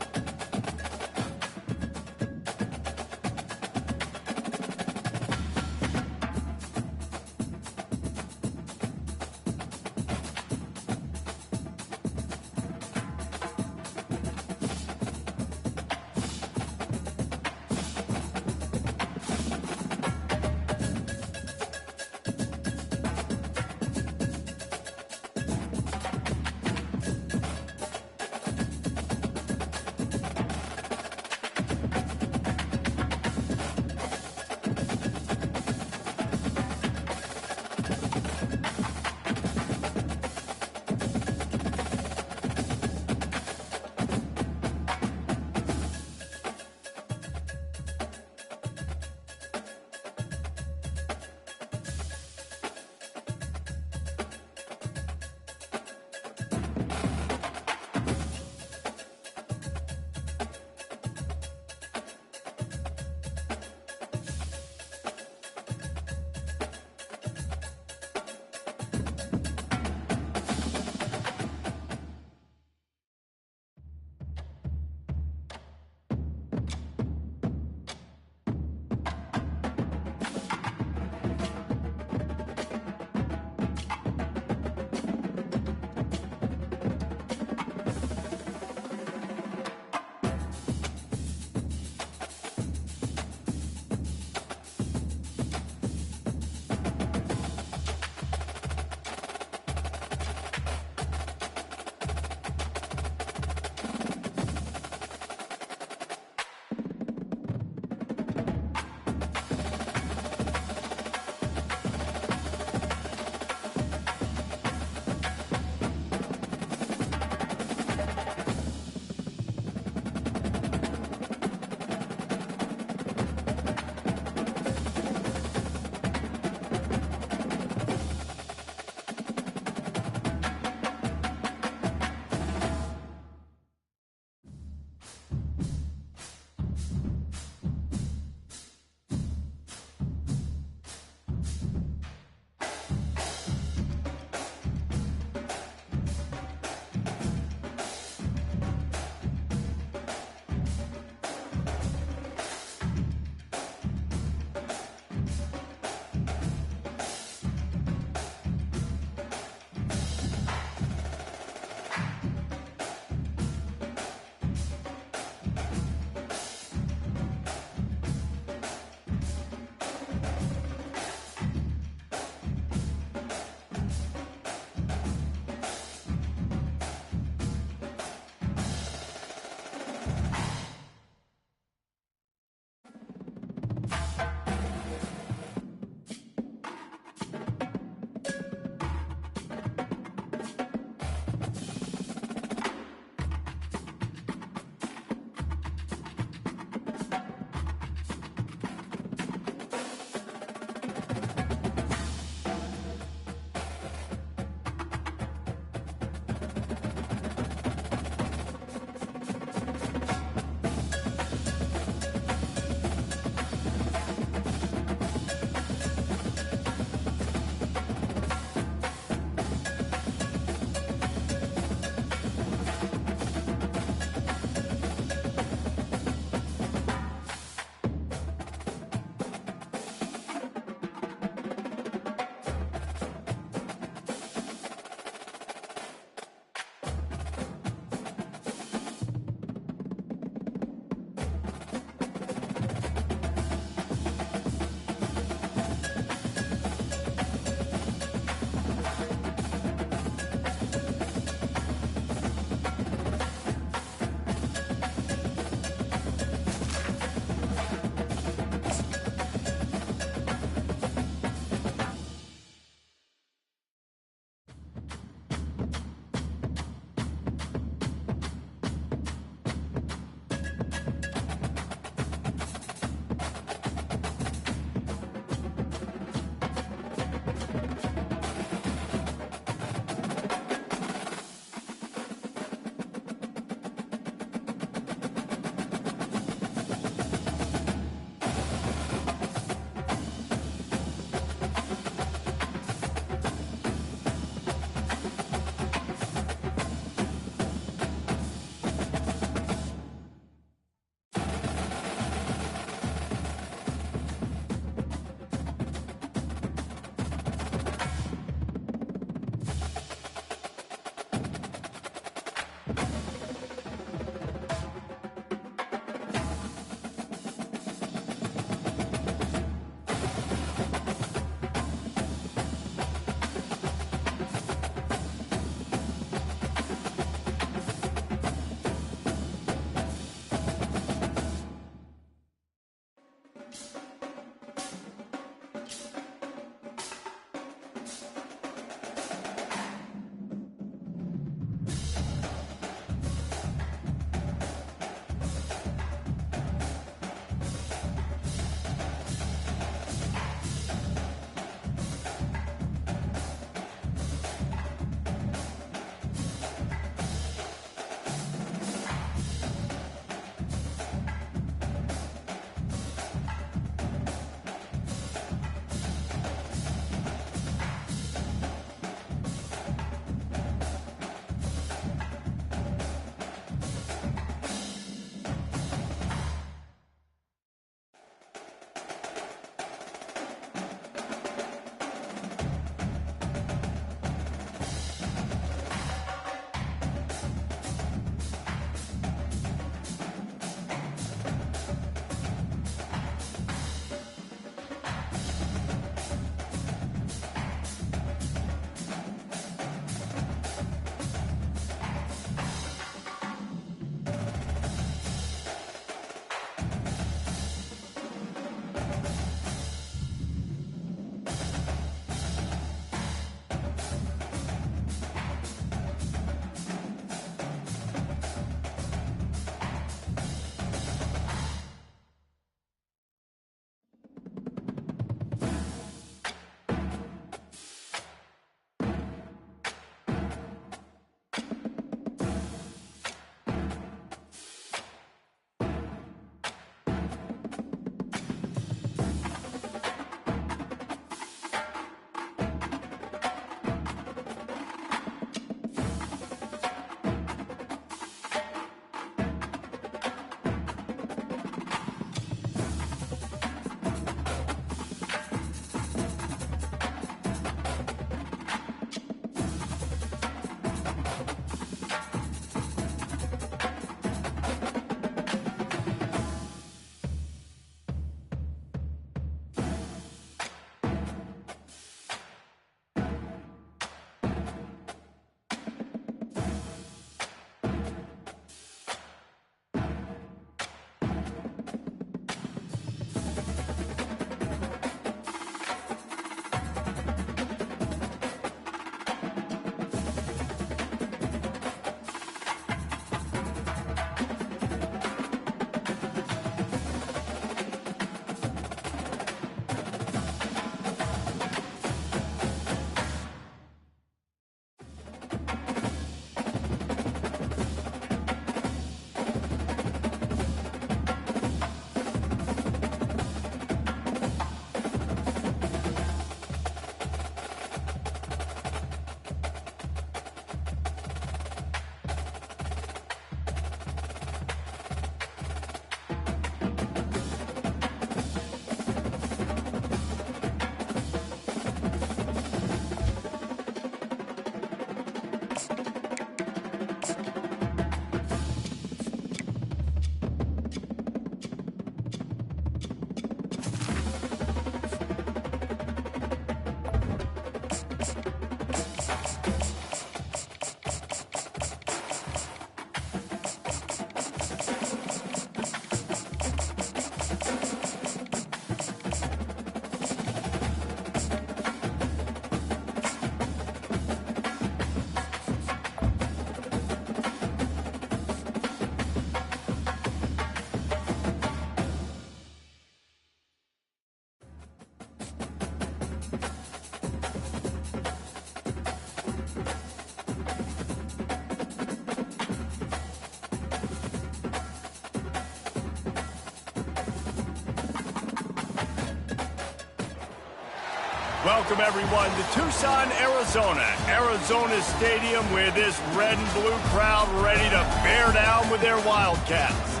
Welcome, everyone, to Tucson, Arizona. Arizona Stadium with this red and blue crowd ready to bear down with their Wildcats.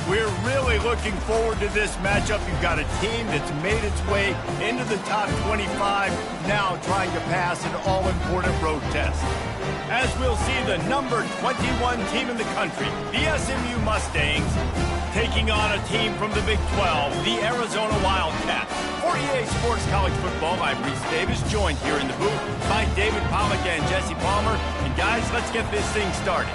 We're really looking forward to this matchup. You've got a team that's made its way into the top 25, now trying to pass an all-important road test. As we'll see the number 21 team in the country, the SMU Mustangs, taking on a team from the Big 12, the Arizona Wildcats. For EA Sports College Football, I'm Reese Davis, joined here in the booth by David Pollack and Jesse Palmer. And guys, let's get this thing started.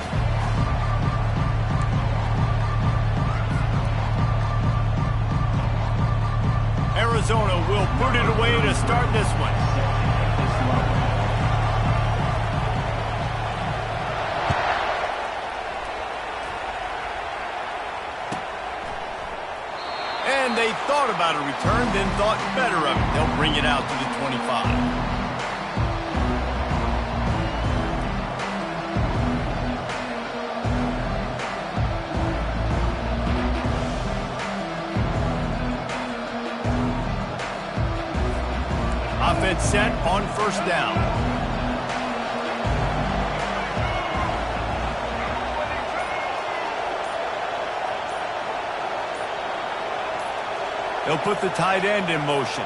Arizona will put it away to start this one. And they thought about a return, then thought better of it. They'll bring it out to the 25. Offense set on first down. They'll put the tight end in motion.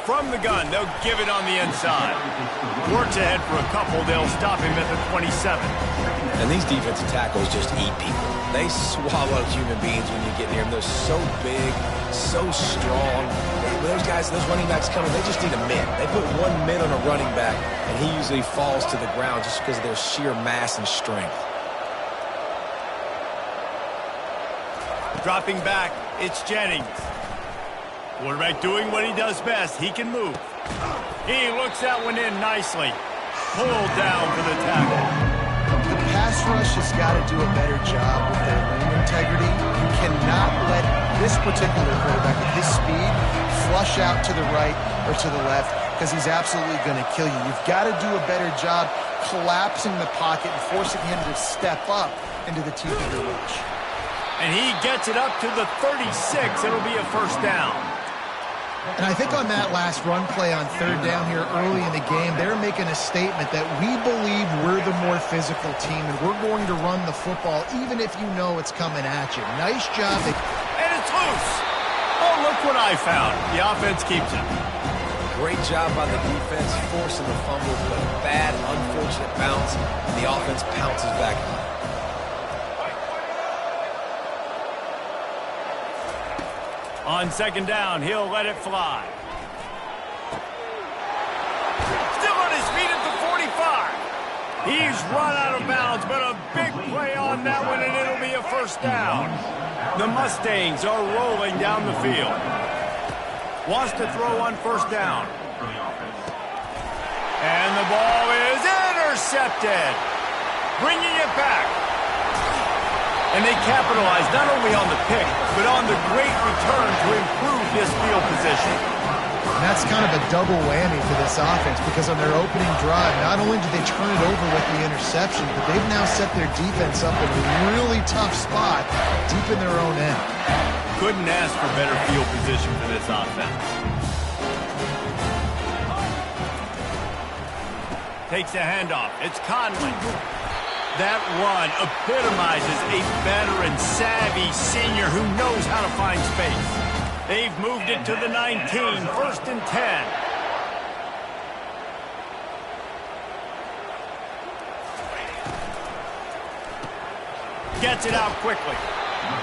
From the gun, they'll give it on the inside. Works ahead for a couple. They'll stop him at the 27. And these defensive tackles just eat people. They swallow human beings when you get near them. They're so big, so strong. Those guys, those running backs coming, they just need a mid. They put one mid on a running back, and he usually falls to the ground just because of their sheer mass and strength. Dropping back, it's Jennings. Quarterback doing what he does best. He can move. He looks that one in nicely. Pulled down for the tackle. The pass rush has got to do a better job with their lane integrity. You cannot let this particular quarterback with his speed flush out to the right or to the left, because he's absolutely going to kill you. You've got to do a better job collapsing the pocket and forcing him to step up into the teeth of your rush. And he gets it up to the 36. It'll be a first down. And I think on that last run play on third down here early in the game, they're making a statement that we believe we're the more physical team and we're going to run the football even if you know it's coming at you. Nice job. And it's loose. Oh, look what I found. The offense keeps it. Great job by the defense forcing the fumble, but a bad, unfortunate bounce, and the offense pounces back. On second down, he'll let it fly. Still on his feet at the 45. He's run out of bounds, but a big play on that one, and it'll be a first down. The Mustangs are rolling down the field. Wants to throw on first down. And the ball is intercepted. Bringing it back. And they capitalize not only on the pick, but on the great return to improve this field position. And that's kind of a double whammy for this offense, because on their opening drive, not only did they turn it over with the interception, but they've now set their defense up in a really tough spot deep in their own end. Couldn't ask for better field position for this offense. Takes a handoff. It's Conley. That run epitomizes a veteran, savvy senior who knows how to find space. They've moved it to the 19, first and 10. Gets it out quickly.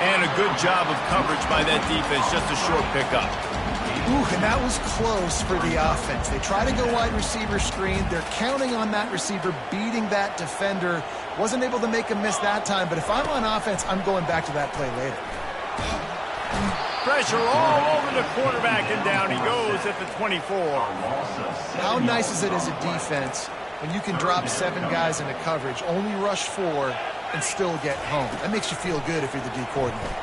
And a good job of coverage by that defense, just a short pickup. Ooh, and that was close for the offense. They try to go wide receiver screen. They're counting on that receiver beating that defender. Wasn't able to make a miss that time, but if I'm on offense, I'm going back to that play later. Pressure all over the quarterback, and down he goes at the 24. How nice is it as a defense when you can drop 7 guys into coverage, only rush 4, and still get home? That makes you feel good if you're the D coordinator.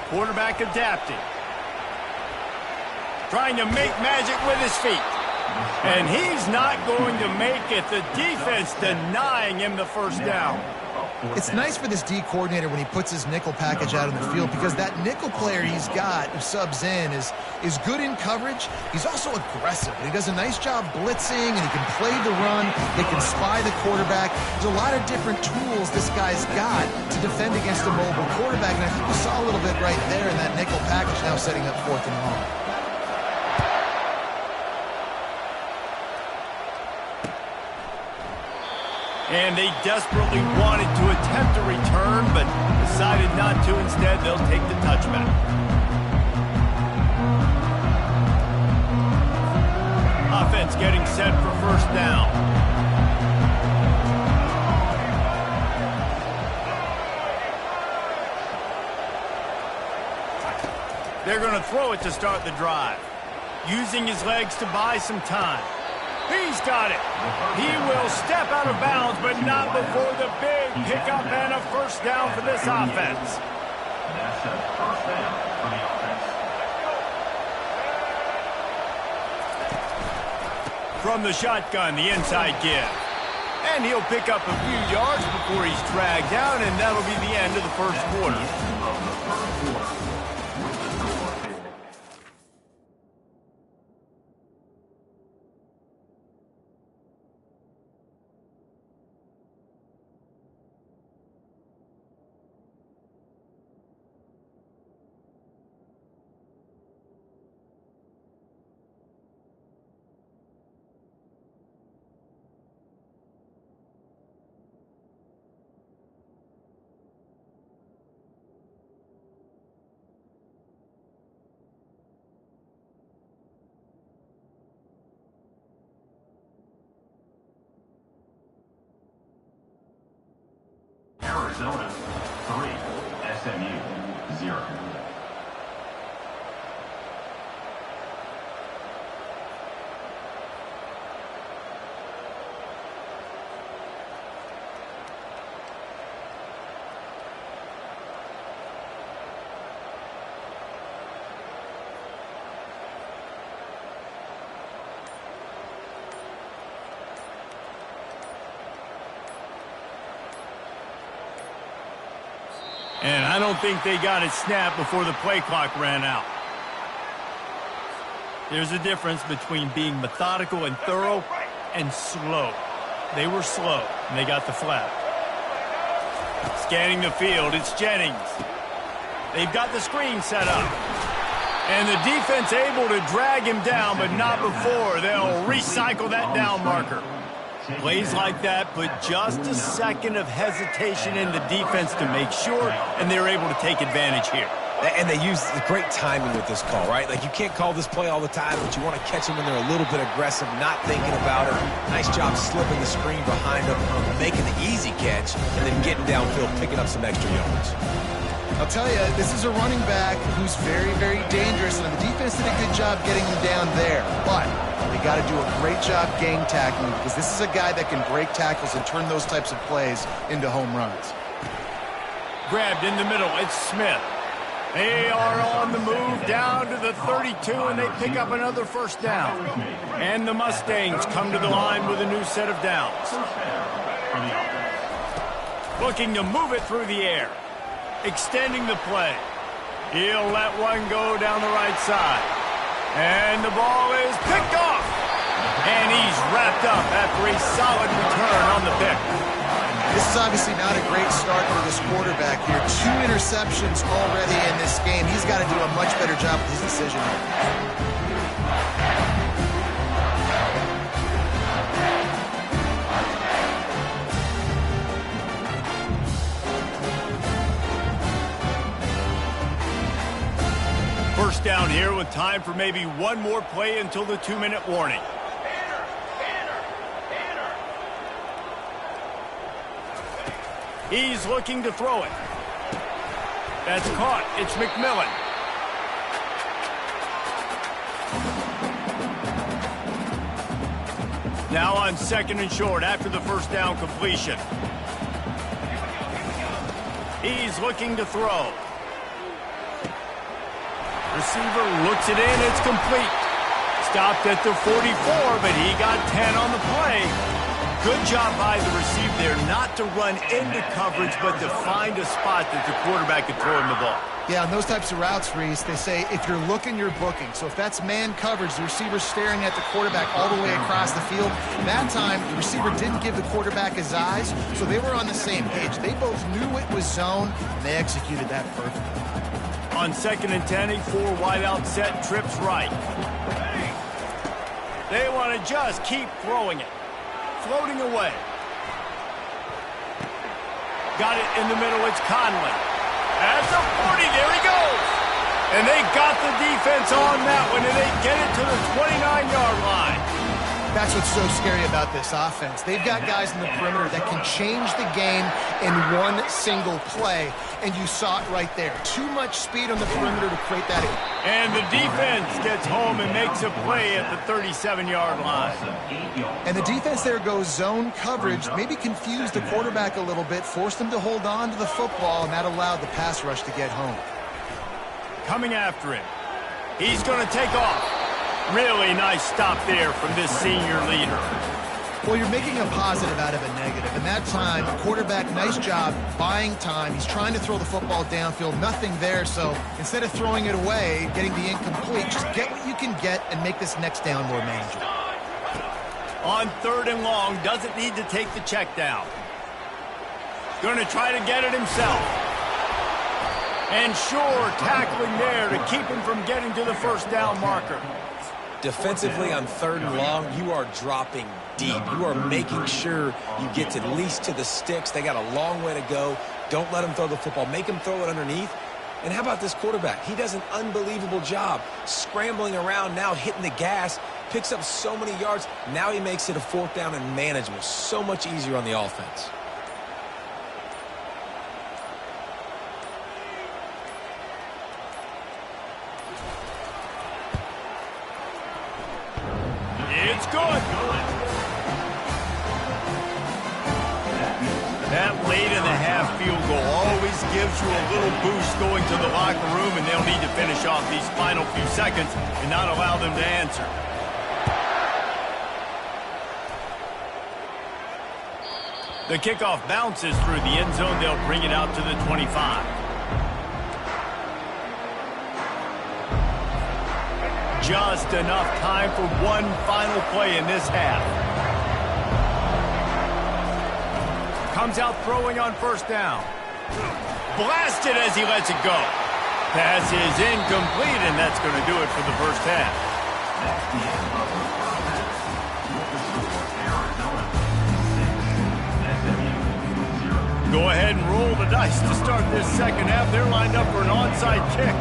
Quarterback adapting. Trying to make magic with his feet. And he's not going to make it. The defense denying him the first down. It's nice for this D coordinator when he puts his nickel package out in the field, because that nickel player he's got who subs in is good in coverage. He's also aggressive, and he does a nice job blitzing, and he can play the run. They can spy the quarterback. There's a lot of different tools this guy's got to defend against a mobile quarterback, and I think we saw a little bit right there in that nickel package, now setting up 4th and long. And they desperately wanted to attempt a return, but decided not to. Instead, they'll take the touchback. Offense getting set for 1st down. They're going to throw it to start the drive, using his legs to buy some time. He's got it. He will step out of bounds, but not before the big pickup and a 1st down for this offense. That's a 1st down for the offense. From the shotgun, the inside give. And he'll pick up a few yards before he's dragged down, and that'll be the end of the 1st quarter. Arizona 3, SMU 0. And I don't think they got it snapped before the play clock ran out. There's a difference between being methodical and thorough and slow. They were slow, and they got the flag. Scanning the field, it's Jennings. They've got the screen set up. And the defense able to drag him down, but not before they'll recycle that down marker. Plays like that put just a second of hesitation in the defense to make sure, and they're able to take advantage here. And they use the great timing with this call, right? Like, you can't call this play all the time, but you want to catch them when they're a little bit aggressive, not thinking about it. Nice job slipping the screen behind them, making the easy catch, and then getting downfield, picking up some extra yards. I'll tell you, this is a running back who's very, very dangerous, and the defense did a good job getting him down there. But they got to do a great job game tackling, because this is a guy that can break tackles and turn those types of plays into home runs. Grabbed in the middle, it's Smith. They are on the move down to the 32, and they pick up another 1st down. And the Mustangs come to the line with a new set of downs. Looking to move it through the air. Extending the play. He'll let one go down the right side. And the ball is picked off. And he's wrapped up after a solid return on the pick. This is obviously not a great start for this quarterback here. 2 interceptions already in this game. He's got to do a much better job with his decision. First down here with time for maybe one more play until the 2-minute warning. He's looking to throw it. That's caught. It's McMillan. Now on 2nd and short after the 1st down completion. He's looking to throw. Receiver looks it in. It's complete. Stopped at the 44, but he got 10 on the play. Good job by the receiver there not to run into coverage, but to find a spot that the quarterback could throw him the ball. Yeah, on those types of routes, Reese, they say if you're looking, you're booking. So if that's man coverage, the receiver's staring at the quarterback all the way across the field. That time, the receiver didn't give the quarterback his eyes, so they were on the same page. They both knew it was zone, and they executed that perfectly. On 2nd and 10, a 4 wide out set, trips right. They want to just keep throwing it. Floating away. Got it in the middle, it's Conley. At the 40, there he goes. And they got the defense on that one, and they get it to the 29-yard line. That's what's so scary about this offense. They've got guys in the perimeter that can change the game in one single play, and you saw it right there. Too much speed on the perimeter to create that. And the defense gets home and makes a play at the 37-yard line. And the defense there goes zone coverage, maybe confused the quarterback a little bit, forced him to hold on to the football, and that allowed the pass rush to get home. Coming after him. He's going to take off. Really nice stop there from this senior leader. Well, you're making a positive out of a negative. And that time, quarterback, nice job buying time. He's trying to throw the football downfield. Nothing there, so instead of throwing it away, getting the incomplete, just get what you can get and make this next down more manageable. On 3rd and long, doesn't need to take the check down. Going to try to get it himself. And sure, tackling there to keep him from getting to the first down marker. Defensively on 3rd and long, you are dropping deep. You are making sure you get at least to the sticks. They got a long way to go. Don't let them throw the football. Make them throw it underneath. And how about this quarterback? He does an unbelievable job scrambling around, now hitting the gas, picks up so many yards. Now he makes it a 4th down and manageable. So much easier on the offense. It's good. That late in the half field goal always gives you a little boost going to the locker room, and they'll need to finish off these final few seconds and not allow them to answer. The kickoff bounces through the end zone. They'll bring it out to the 25. Just enough time for one final play in this half. Comes out throwing on 1st down. Blasted as he lets it go. Pass is incomplete, and that's going to do it for the first half. Go ahead and roll the dice to start this second half. They're lined up for an onside kick.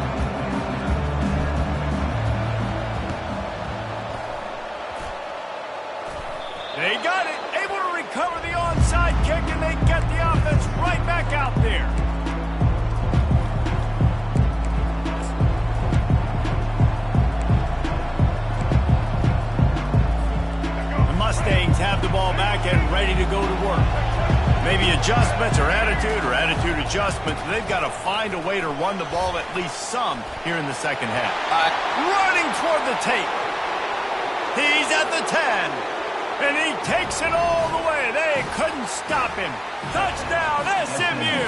They got it, able to recover the onside kick, and they get the offense right back out there. The Mustangs have the ball back and ready to go to work. Maybe adjustments or attitude adjustments. They've got to find a way to run the ball at least some here in the second half. Running toward the tape. He's at the 10. And he takes it all the way. They couldn't stop him. Touchdown, SMU.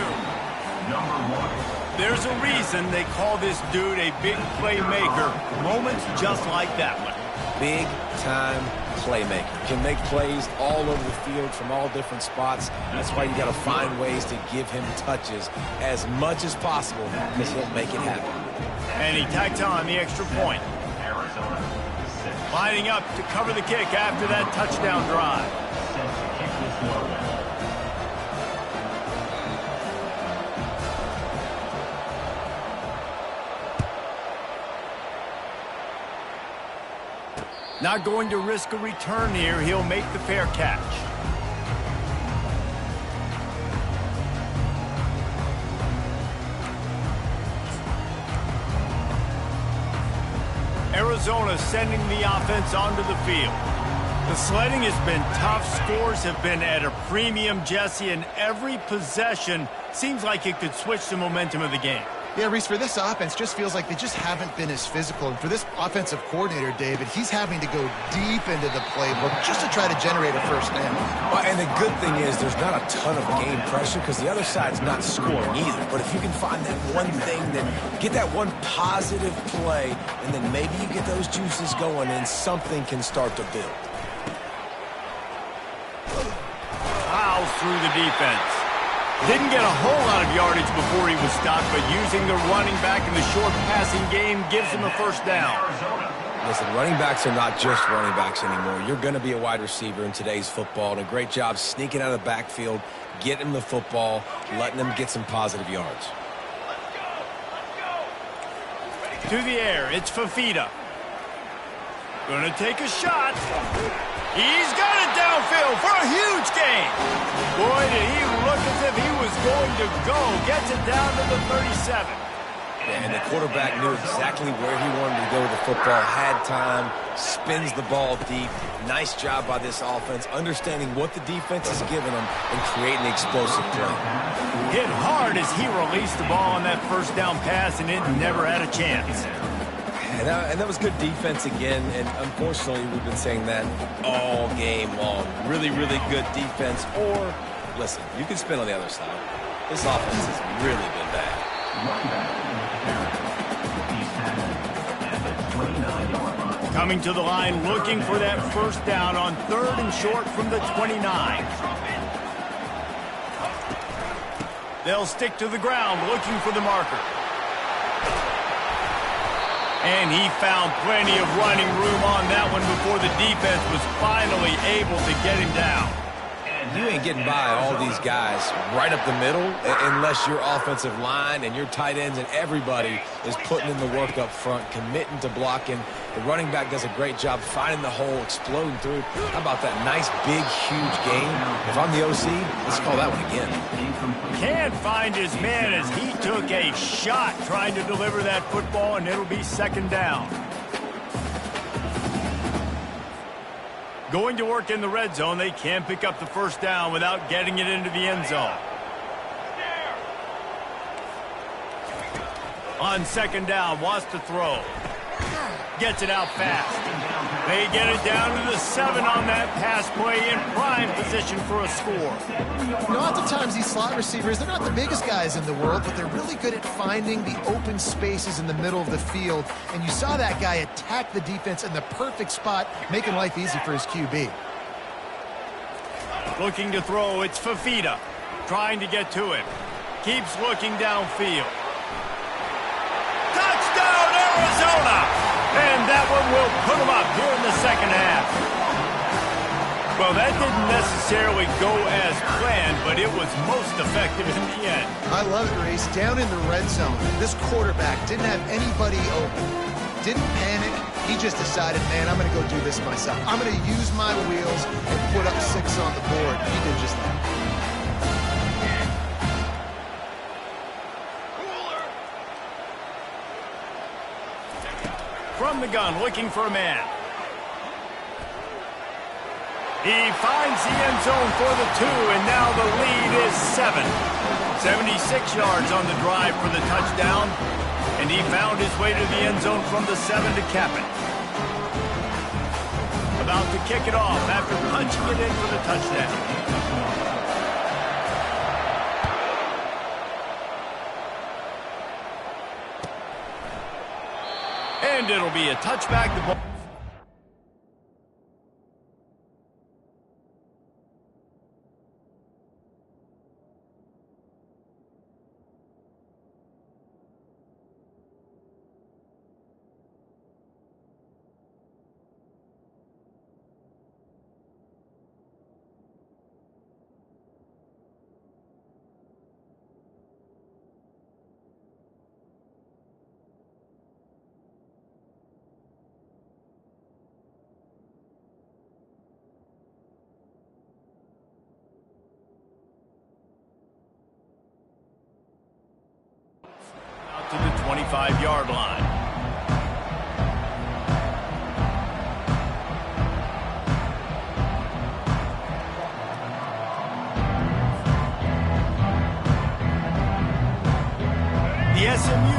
There's a reason they call this dude a big playmaker. Moments just like that one. Big-time playmaker. Can make plays all over the field from all different spots. That's why you got to find ways to give him touches as much as possible, because he'll make it happen. And he tacked on the extra point. Lining up to cover the kick after that touchdown drive. Not going to risk a return here. He'll make the fair catch. Arizona sending the offense onto the field. The sledding has been tough. Scores have been at a premium, Jesse, and every possession seems like it could switch the momentum of the game. Yeah, Reese, for this offense, just feels like they just haven't been as physical. And for this offensive coordinator, David, he's having to go deep into the playbook just to try to generate a first down. Well, and the good thing is there's not a ton of game pressure because the other side's not scoring either. But if you can find that one thing, then get that one positive play, and then maybe you get those juices going and something can start to build. Fouls through the defense. Didn't get a whole lot of yardage before he was stopped, but using the running back in the short passing game gives him a first down. Listen, running backs are not just running backs anymore. You're going to be a wide receiver in today's football, and a great job sneaking out of the backfield, getting him the football, letting him get some positive yards. To the air, it's Fafita. Gonna take a shot. He's got it downfield for a huge gain. Boy, did he look as if he was going to go. Gets it down to the 37. Yeah, and the quarterback knew exactly where he wanted to go with the football, had time, spins the ball deep. Nice job by this offense, understanding what the defense is giving them and creating the explosive play. Hit hard as he released the ball on that first down pass, and it never had a chance. And that was good defense again, and unfortunately we've been saying that all game long. Really, really good defense. Or, listen, you can spin on the other side. This offense has really been bad. Coming to the line, looking for that first down on 3rd and short from the 29. They'll stick to the ground, looking for the marker. And he found plenty of running room on that one before the defense was finally able to get him down. You ain't getting by all these guys right up the middle unless your offensive line and your tight ends and everybody is putting in the work up front, committing to blocking. The running back does a great job finding the hole, exploding through. How about that nice, big, huge gain? If I'm the OC, let's call that one again. Can't find his man as he took a shot trying to deliver that football, and it'll be 2nd down. Going to work in the red zone, they can pick up the first down without getting it into the end zone. On 2nd down, wants to throw. Gets it out fast. They get it down to the 7 on that pass play, in prime position for a score. You know, oftentimes these slot receivers, they're not the biggest guys in the world, but they're really good at finding the open spaces in the middle of the field. And you saw that guy attack the defense in the perfect spot, making life easy for his QB. Looking to throw, it's Fafita. Trying to get to him. Keeps looking downfield. Touchdown, Arizona! And that one will put them up here in the 2nd half. Well, that didn't necessarily go as planned, but it was most effective in the end. I love it, Reese. Down in the red zone, this quarterback didn't have anybody open. Didn't panic. He just decided, man, I'm going to go do this myself. I'm going to use my wheels and put up 6 on the board. He did just that. From the gun, looking for a man. He finds the end zone for the 2, and now the lead is 7. 76 yards on the drive for the touchdown, and he found his way to the end zone from the 7 to cap it. About to kick it off after punching it in for the touchdown. And it'll be a touchback. The ball. To the 25-yard line. The SMU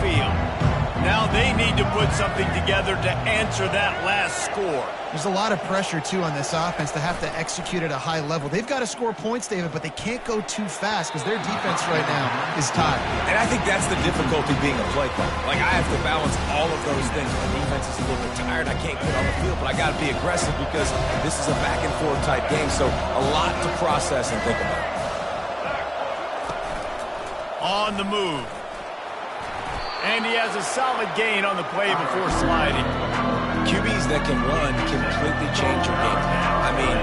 backfield. Now they need to put something together to answer that last score. There's a lot of pressure, too, on this offense to have to execute at a high level. They've got to score points, David, but they can't go too fast because their defense right now is tired. And I think that's the difficulty being a play caller. Like, I have to balance all of those things. My defense is a little bit tired. I can't get on the field, but I got to be aggressive because this is a back-and-forth type game, so a lot to process and think about. On the move. And he has a solid gain on the play before sliding. QBs that can run completely change your game. I mean,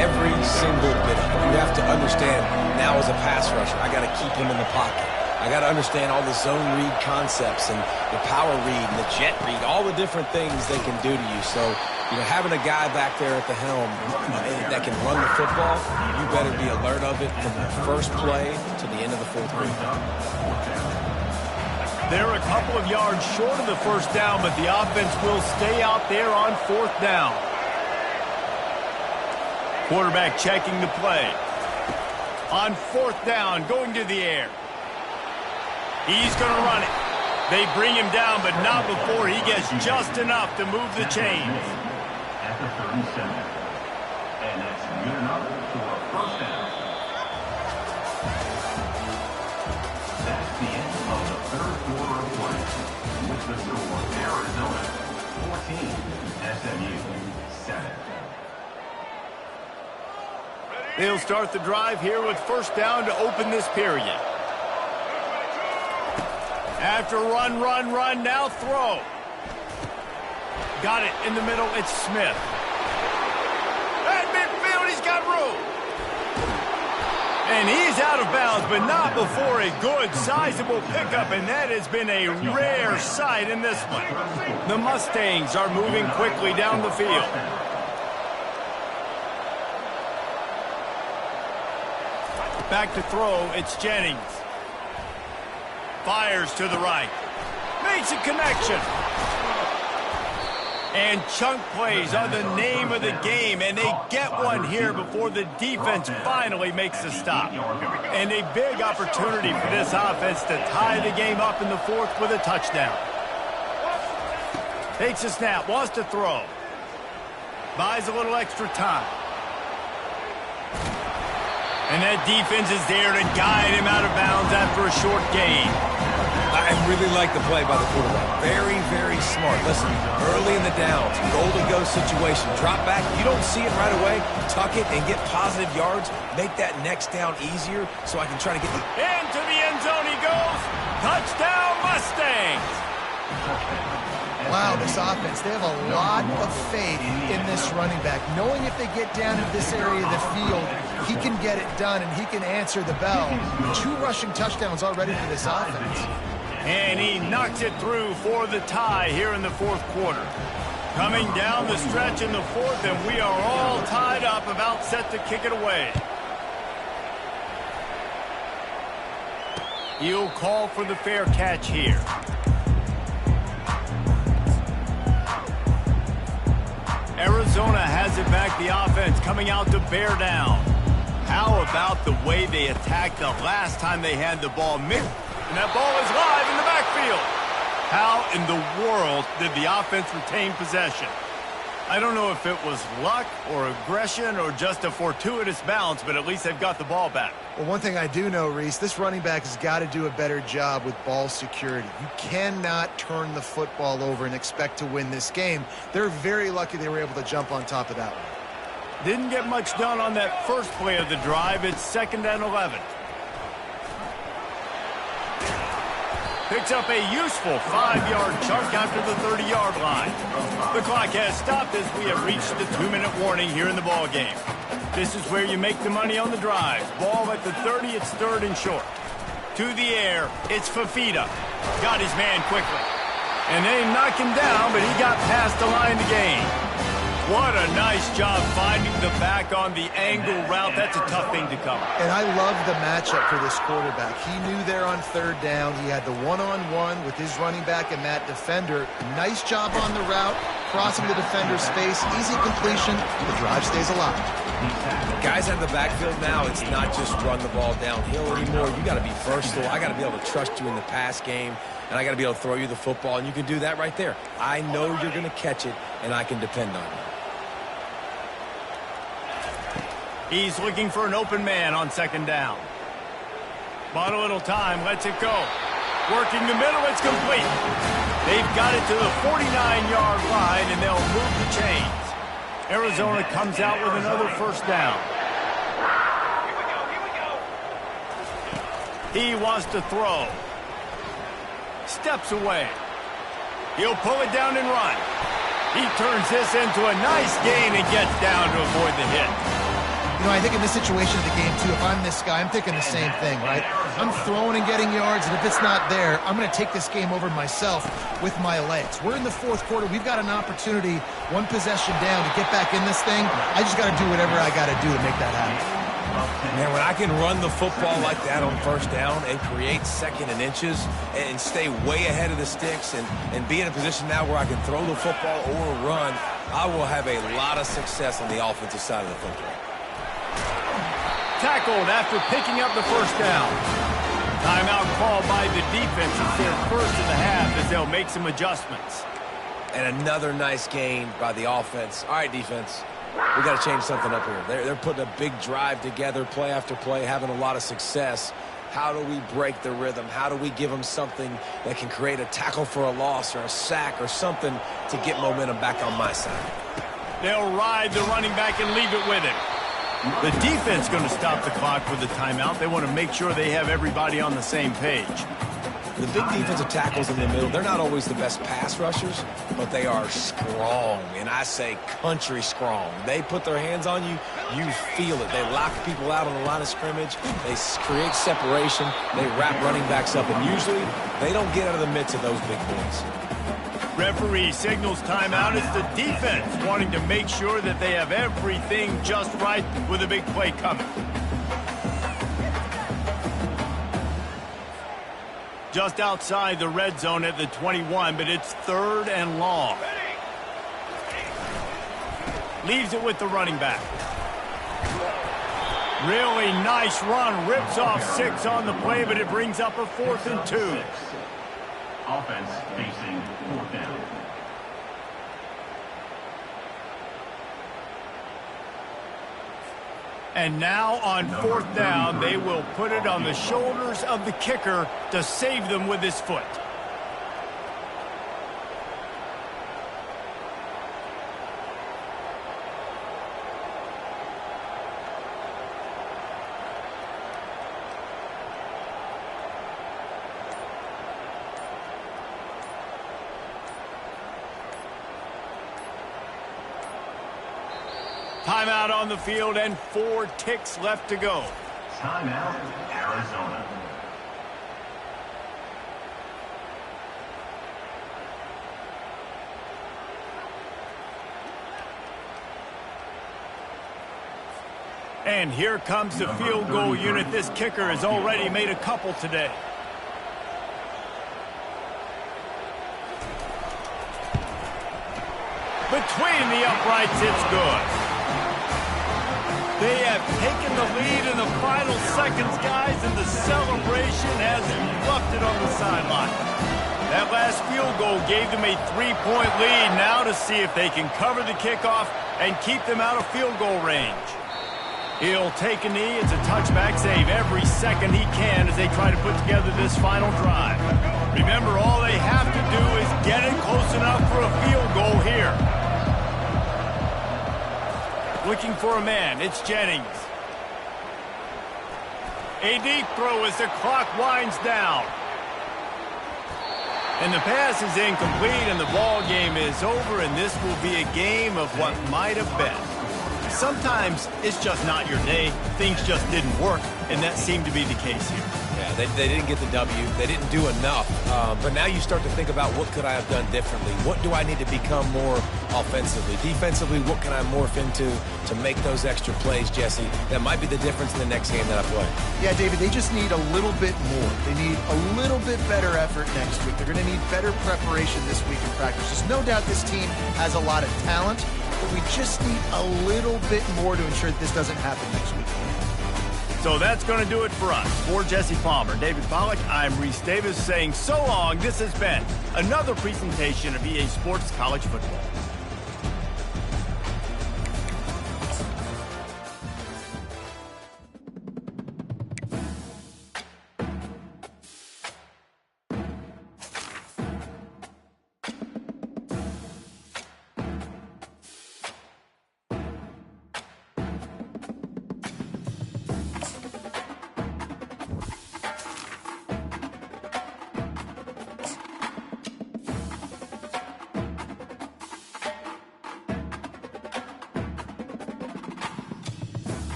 every single bit of it. You have to understand, now as a pass rusher, I got to keep him in the pocket. I got to understand all the zone read concepts and the power read and the jet read, all the different things they can do to you. So, having a guy back there at the helm that can run the football, you better be alert of it from the first play to the end of the fourth quarter. They're a couple of yards short of the first down, but the offense will stay out there on fourth down. Quarterback checking the play. On fourth down, going to the air. He's going to run it. They bring him down, but not before he gets just enough to move the chains. At the 37. And that's good enough for a first down. That's the end of the third quarter of play. With the score, Arizona 14, SMU 7. They'll start the drive here with first down to open this period. After run, now throw. Got it in the middle, it's Smith. At midfield, he's got room. And he's out of bounds, but not before a good, sizable pickup, and that has been a rare sight in this one. The Mustangs are moving quickly down the field. Back to throw, it's Jennings. Fires to the right. Makes a connection. And chunk plays are the name of the game, and they get one here before the defense finally makes a stop. And a big opportunity for this offense to tie the game up in the fourth with a touchdown. Takes a snap, wants to throw. Buys a little extra time. And that defense is there to guide him out of bounds after a short gain. I really like the play by the quarterback. Very, very smart. Listen, early in the downs, goal-to-go situation. Drop back. You don't see it right away. Tuck it and get positive yards. Make that next down easier so I can try to get the... Into the end zone he goes. Touchdown, Mustangs. Wow, this offense, they have a lot of faith in this running back. Knowing if they get down in this area of the field, he can get it done and he can answer the bell. 2 rushing touchdowns already for this offense. And he knocks it through for the tie here in the fourth quarter. Coming down the stretch in the fourth, and we are all tied up, about set to kick it away. He'll call for the fair catch here. Arizona has it back, the offense coming out to bear down. How about the way they attacked the last time they had the ball? And that ball is live in the backfield. How in the world did the offense retain possession? I don't know if it was luck or aggression or just a fortuitous bounce, but at least they've got the ball back. Well, one thing I do know, Reese, this running back has got to do a better job with ball security. You cannot turn the football over and expect to win this game. They're very lucky they were able to jump on top of that one. Didn't get much done on that first play of the drive. It's 2nd and 11. Picks up a useful 5-yard chunk after the 30-yard line. The clock has stopped as we have reached the 2-minute warning here in the ball game. This is where you make the money on the drives. Ball at the 30, it's 3rd and short. To the air, it's Fafita. Got his man quickly. And they knock him down, but he got past the line to gain. What a nice job finding the back on the angle route. That's a tough thing to cover. And I love the matchup for this quarterback. He knew there on 3rd down. He had the one-on-one with his running back and that defender. Nice job on the route. crossing the defender's face. Easy completion. The drive stays alive. Guys out of the backfield now, it's not just run the ball downhill anymore. You got to be versatile. I got to be able to trust you in the pass game, and I got to be able to throw you the football, and you can do that right there. I know you're going to catch it, and I can depend on you. He's looking for an open man on second down. Bought a little time, lets it go. Working the middle, it's complete. They've got it to the 49-yard line, and they'll move the chains. Arizona comes out with another first down. He wants to throw. Steps away. He'll pull it down and run. He turns this into a nice gain and gets down to avoid the hit. You know, I think in this situation of the game, too, if I'm this guy, I'm thinking the same thing, right? I'm throwing and getting yards, and if it's not there, I'm going to take this game over myself with my legs. We're in the fourth quarter. We've got an opportunity, one possession down, to get back in this thing. I just got to do whatever I got to do to make that happen. Man, when I can run the football like that on first down and create second and inches and stay way ahead of the sticks and be in a position now where I can throw the football or run, I will have a lot of success on the offensive side of the football. Tackled after picking up the first down. Timeout called by the defense. It's their first of the half as they'll make some adjustments. And another nice gain by the offense. All right, defense, we got to change something up here. They're putting a big drive together, play after play, having a lot of success. How do we break the rhythm? How do we give them something that can create a tackle for a loss or a sack or something to get momentum back on my side? They'll ride the running back and leave it with him. The defense going to stop the clock with the timeout. They want to make sure they have everybody on the same page. The big defensive tackles in the middle, they're not always the best pass rushers, but they are strong, and I say country strong. They put their hands on you, you feel it. They lock people out on the line of scrimmage. They create separation. They wrap running backs up, and usually they don't get out of the midst of those big boys. Referee signals timeout. It's the defense wanting to make sure that they have everything just right with a big play coming. Just outside the red zone at the 21, but it's third and long. Leaves it with the running back. Really nice run. Rips off 6 on the play, but it brings up a 4th and 2. Offense facing fourth down. And now on 4th down, they will put it on the shoulders of the kicker to save them with his foot. Timeout on the field and 4 ticks left to go. Timeout, Arizona. And here comes the field goal unit. This kicker has already made a couple today. Between the uprights, it's good. They have taken the lead in the final seconds, guys, and the celebration has erupted on the sideline. That last field goal gave them a 3-point lead. Now to see if they can cover the kickoff and keep them out of field goal range. He'll take a knee. It's a touchback save every second he can as they try to put together this final drive. Remember, all they have to do is get it close enough for a field goal here. Looking for a man. It's Jennings. A deep throw as the clock winds down. And the pass is incomplete, and the ball game is over, and this will be a game of what might have been. Sometimes it's just not your day. Things just didn't work, and that seemed to be the case here. Yeah, they didn't get the W. They didn't do enough. But now you start to think about what could I have done differently? What do I need to become more offensively? Defensively, what can I morph into to make those extra plays, Jesse? That might be the difference in the next game that I play. Yeah, David, they just need a little bit more. They need a little bit better effort next week. They're going to need better preparation this week in practice. There's no doubt this team has a lot of talent, but we just need a little bit more to ensure that this doesn't happen next week. So that's going to do it for us. For Jesse Palmer, David Pollack, I'm Reese Davis saying so long. This has been another presentation of EA Sports College Football.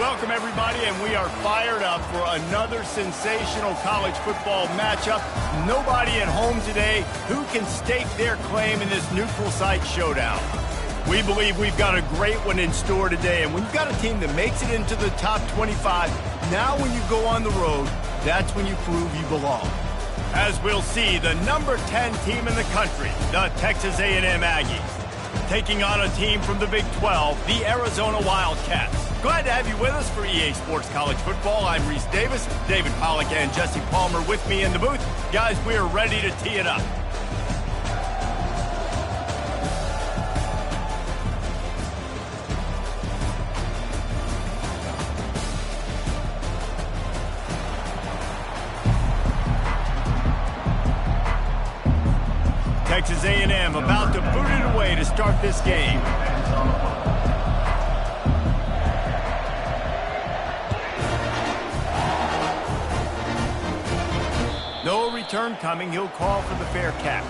Welcome, everybody, and we are fired up for another sensational college football matchup. Nobody at home today who can stake their claim in this neutral site showdown. We believe we've got a great one in store today, and when you've got a team that makes it into the top 25, now when you go on the road, that's when you prove you belong. As we'll see, the number 10 team in the country, the Texas A&M Aggies, taking on a team from the Big 12, the Arizona Wildcats. Glad to have you with us for EA Sports College Football. I'm Reese Davis, David Pollack and Jesse Palmer with me in the booth. Guys, we are ready to tee it up. Texas A&M about to boot it away to start this game. No return coming. He'll call for the fair catch.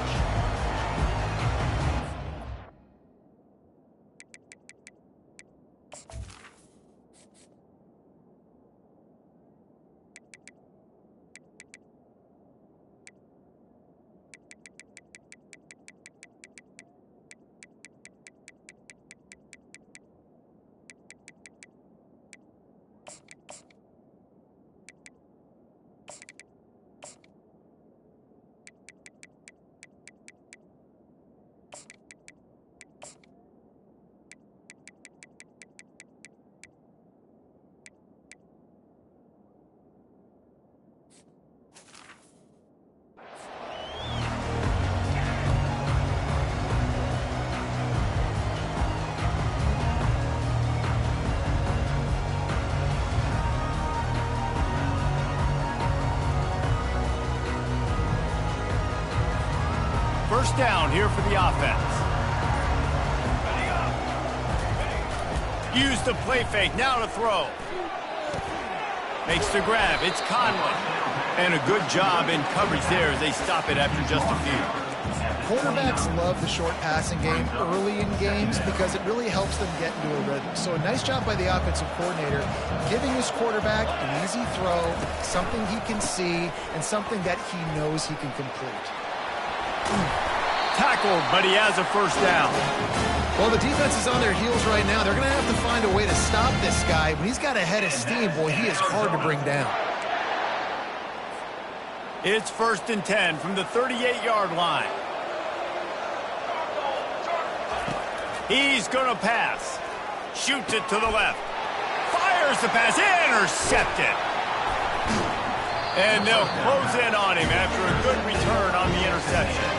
First down here for the offense. Use the play fake, now to throw. Makes the grab, it's Conley. And a good job in coverage there as they stop it after just a few. Quarterbacks love the short passing game early in games because it really helps them get into a rhythm. So a nice job by the offensive coordinator, giving his quarterback an easy throw, something he can see, and something that he knows he can complete. Tackled, but he has a first down. Well, the defense is on their heels right now. They're going to have to find a way to stop this guy. When he's got a head of steam, boy, he is hard to bring down. It's 1st and 10 from the 38-yard line. He's going to pass. Shoots it to the left. Fires the pass. Intercepted. And they'll close in on him after a good return on the interception.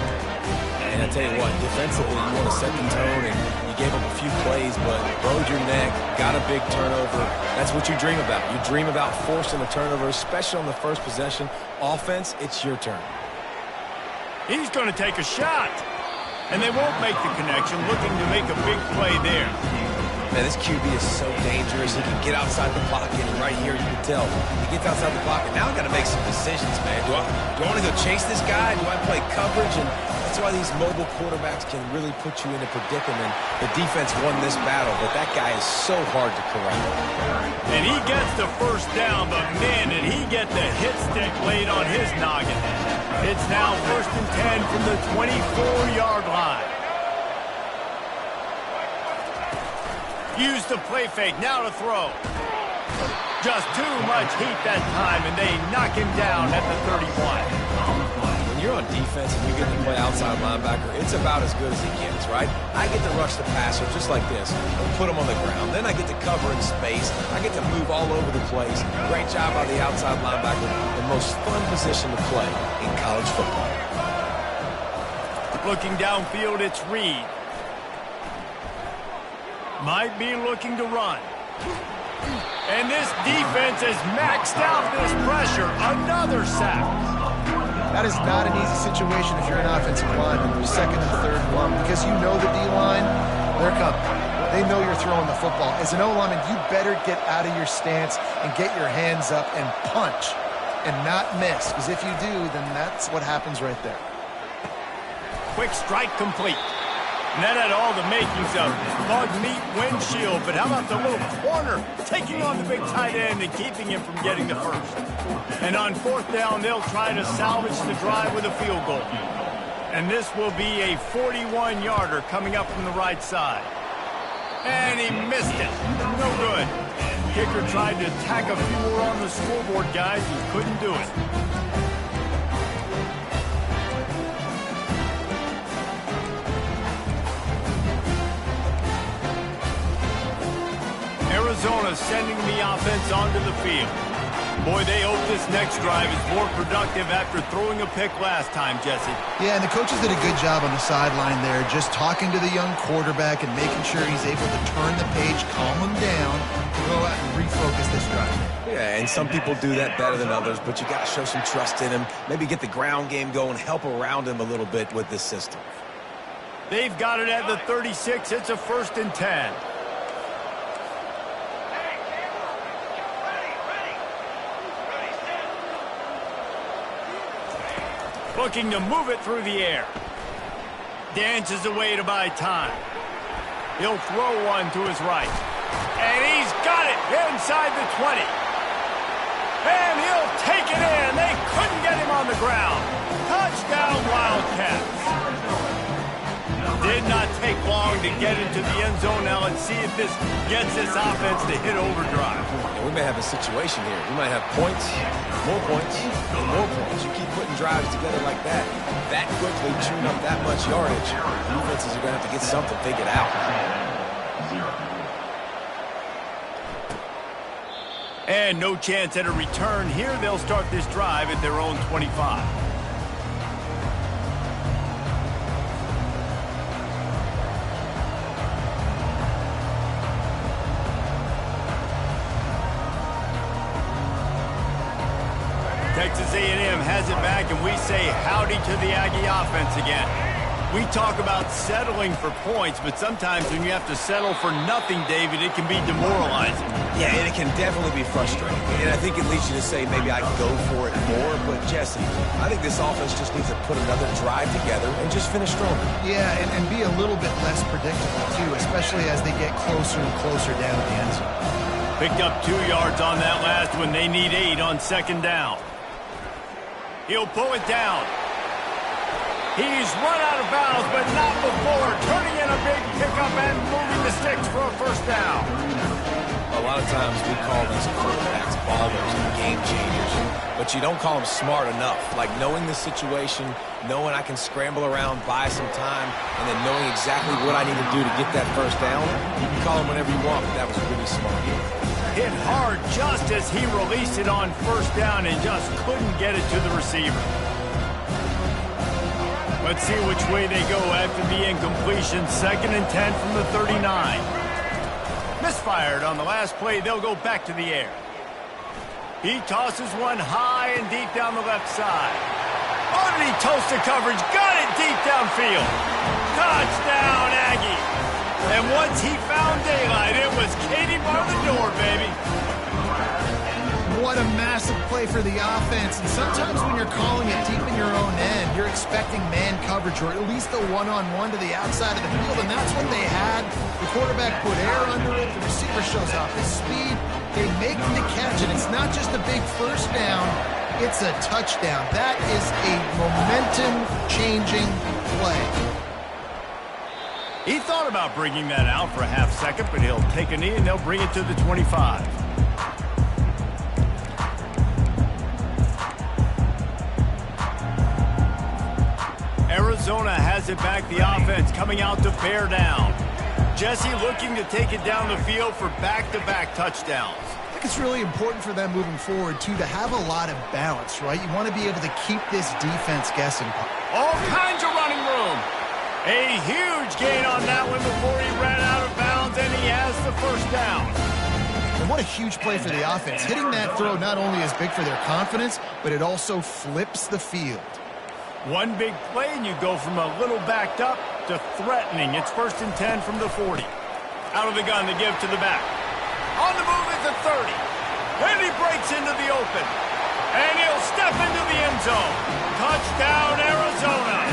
And I tell you what, defensively, you want to set the tone, and you gave up a few plays, but broke your neck, got a big turnover. That's what you dream about. You dream about forcing a turnover, especially on the first possession. Offense, it's your turn. He's going to take a shot. And they won't make the connection, looking to make a big play there. Man, this QB is so dangerous. He can get outside the pocket, and right here you can tell he gets outside the pocket. Now I got to make some decisions, man. Do I want to go chase this guy? Do I play coverage? And that's why these mobile quarterbacks can really put you in a predicament. The defense won this battle, but that guy is so hard to corral. And he gets the first down, but man, did he get the hit stick laid on his noggin. It's now 1st and 10 from the 24-yard line. Use the play fake, now to throw. Just too much heat that time, and they knock him down at the 31. When you're on defense and you get to play outside linebacker, it's about as good as it gets, right? I get to rush the passer just like this and put him on the ground. Then I get to cover in space. I get to move all over the place. Great job by the outside linebacker. The most fun position to play in college football. Looking downfield, it's Reed. Might be looking to run. And this defense has maxed out this pressure. Another sack. That is not an easy situation if you're an offensive lineman. You're 2nd and 3rd and 1 because you know the D-line, they're coming. They know you're throwing the football. As an O-lineman, you better get out of your stance and get your hands up and punch and not miss. Because if you do, then that's what happens right there. Quick strike complete. And that had all the makings of bug meat windshield, but how about the little corner taking on the big tight end and keeping him from getting the first? And on 4th down, they'll try to salvage the drive with a field goal. And this will be a 41-yarder coming up from the right side. And he missed it. No good. Kicker tried to tack a few more on the scoreboard, guys. He couldn't do it. Arizona sending the offense onto the field. Boy, they hope this next drive is more productive after throwing a pick last time, Jesse. Yeah, and the coaches did a good job on the sideline there, just talking to the young quarterback and making sure he's able to turn the page, calm him down, to go out and refocus this drive. Yeah, and some people do that better than others, but you got to show some trust in him. Maybe get the ground game going, help around him a little bit with this system. They've got it at the 36. It's a 1st and 10. Looking to move it through the air. Dances away to buy time. He'll throw one to his right. And he's got it inside the 20. And he'll take it in. They couldn't get him on the ground. Touchdown, Wildcats. Did not take long to get into the end zone. Now let's see if this gets this offense to hit overdrive. And we may have a situation here. We might have points, more points, and more points. You keep putting drives together like that quickly, chewing up that much yardage, defenses are going to have to get something figured out. And no chance at a return here. They'll start this drive at their own 25. Texas A&M has it back, and we say howdy to the Aggie offense again. We talk about settling for points, but sometimes when you have to settle for nothing, David, it can be demoralizing. Yeah, and it can definitely be frustrating. And I think it leads you to say maybe I can go for it more. But, Jesse, I think this offense just needs to put another drive together and just finish strong. Yeah, and be a little bit less predictable, too, especially as they get closer and closer down the end zone. Picked up 2 yards on that last one. They need 8 on 2nd down. He'll pull it down. He's run out of bounds, but not before turning in a big pickup and moving the sticks for a 1st down. A lot of times we call these quarterbacks ballers and game changers, but you don't call them smart enough. Like knowing the situation, knowing I can scramble around, buy some time, and then knowing exactly what I need to do to get that 1st down. You can call them whatever you want, but that was really smart. Hit hard just as he released it on 1st down and just couldn't get it to the receiver. Let's see which way they go after the incompletion. 2nd and 10 from the 39. Misfired on the last play. They'll go back to the air. He tosses one high and deep down the left side. Oh, did he toast the coverage? Got it deep downfield. Touchdown, Aggie. And once he found daylight, it was Katie bar the door, baby. What a massive play for the offense. And sometimes when you're calling it deep in your own end, you're expecting man coverage or at least a one-on-one to the outside of the field, and that's what they had. The quarterback put air under it. The receiver shows off his speed. They make the catch, and it's not just a big 1st down. It's a touchdown. That is a momentum-changing play. He thought about bringing that out for a half second, but he'll take a knee and they'll bring it to the 25. Arizona has it back. The offense coming out to bear down. Jesse looking to take it down the field for back-to-back touchdowns. I think it's really important for them moving forward, too, to have a lot of balance, right? You want to be able to keep this defense guessing. All kinds of running room. A huge gain on that one before he ran out of bounds, and he has the 1st down. And what a huge play for the offense. Hitting that throw not only is big for their confidence, but it also flips the field. One big play, and you go from a little backed up to threatening. It's 1st and 10 from the 40. Out of the gun to give to the back. On the move at the 30. And he breaks into the open. And he'll step into the end zone. Touchdown, Arizona.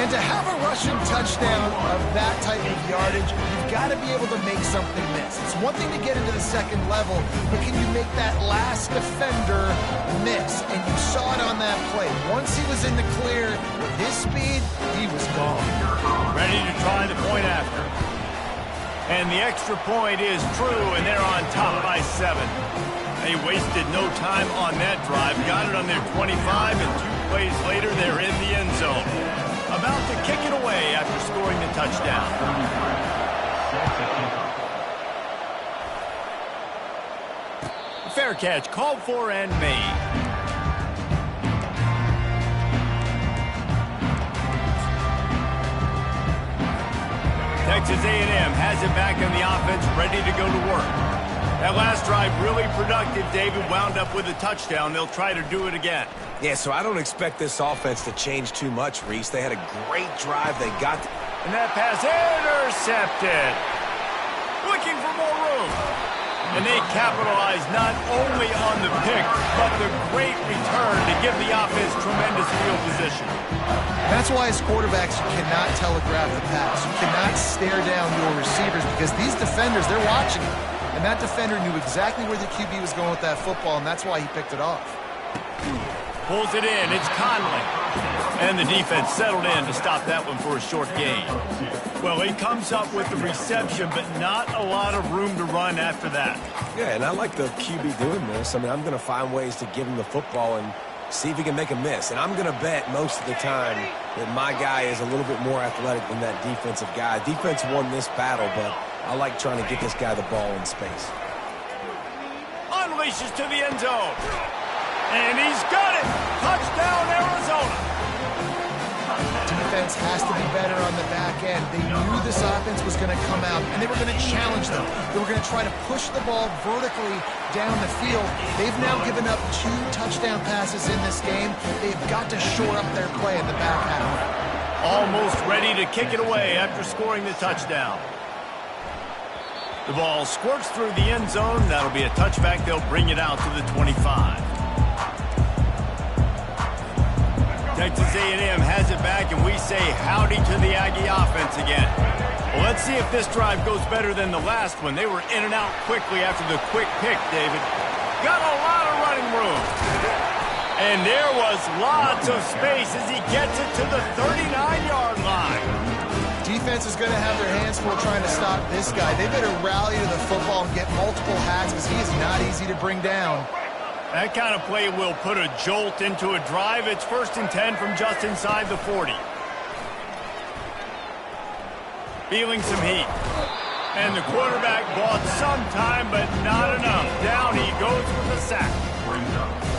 And to have a rushing touchdown of that type of yardage, you've got to be able to make something miss. It's one thing to get into the second level, but can you make that last defender miss? And you saw it on that play. Once he was in the clear, with his speed, he was gone. Ready to try the point after. And the extra point is true, and they're on top by 7. They wasted no time on that drive. Got it on their 25, and 2 plays later, they're in the end zone. About to kick it away after scoring the touchdown. Fair catch called for and made. Texas A&M has it back in the offense, ready to go to work. That last drive really productive. David wound up with a touchdown. They'll try to do it again. Yeah, so I don't expect this offense to change too much, Reese. They had a great drive. They got... And that pass intercepted. Looking for more room. And they capitalized not only on the pick, but the great return to give the offense tremendous field position. That's why as quarterbacks, you cannot telegraph the pass. You cannot stare down your receivers because these defenders, they're watching you. And that defender knew exactly where the QB was going with that football, and that's why he picked it off. Pulls it in. It's Conley. And the defense settled in to stop that one for a short gain. Well, he comes up with the reception, but not a lot of room to run after that. Yeah, and I like the QB doing this. I mean, I'm going to find ways to give him the football and see if he can make a miss. And I'm going to bet most of the time that my guy is a little bit more athletic than that defensive guy. Defense won this battle, but I like trying to get this guy the ball in space. Unleashes to the end zone. And he's got it. Touchdown, Arizona. Defense has to be better on the back end. They knew this offense was going to come out, and they were going to challenge them. They were going to try to push the ball vertically down the field. They've now given up 2 touchdown passes in this game. They've got to shore up their play in the back half. Almost ready to kick it away after scoring the touchdown. The ball squirts through the end zone. That'll be a touchback. They'll bring it out to the 25. Texas A&M has it back, and we say howdy to the Aggie offense again. Well, let's see if this drive goes better than the last one. They were in and out quickly after the quick pick, David. Got a lot of running room. And there was lots of space as he gets it to the 39-yard line. Defense is going to have their hands full trying to stop this guy. They better rally to the football and get multiple hats because he is not easy to bring down. That kind of play will put a jolt into a drive. It's 1st and 10 from just inside the 40. Feeling some heat. And the quarterback bought some time, but not enough. Down he goes with a sack.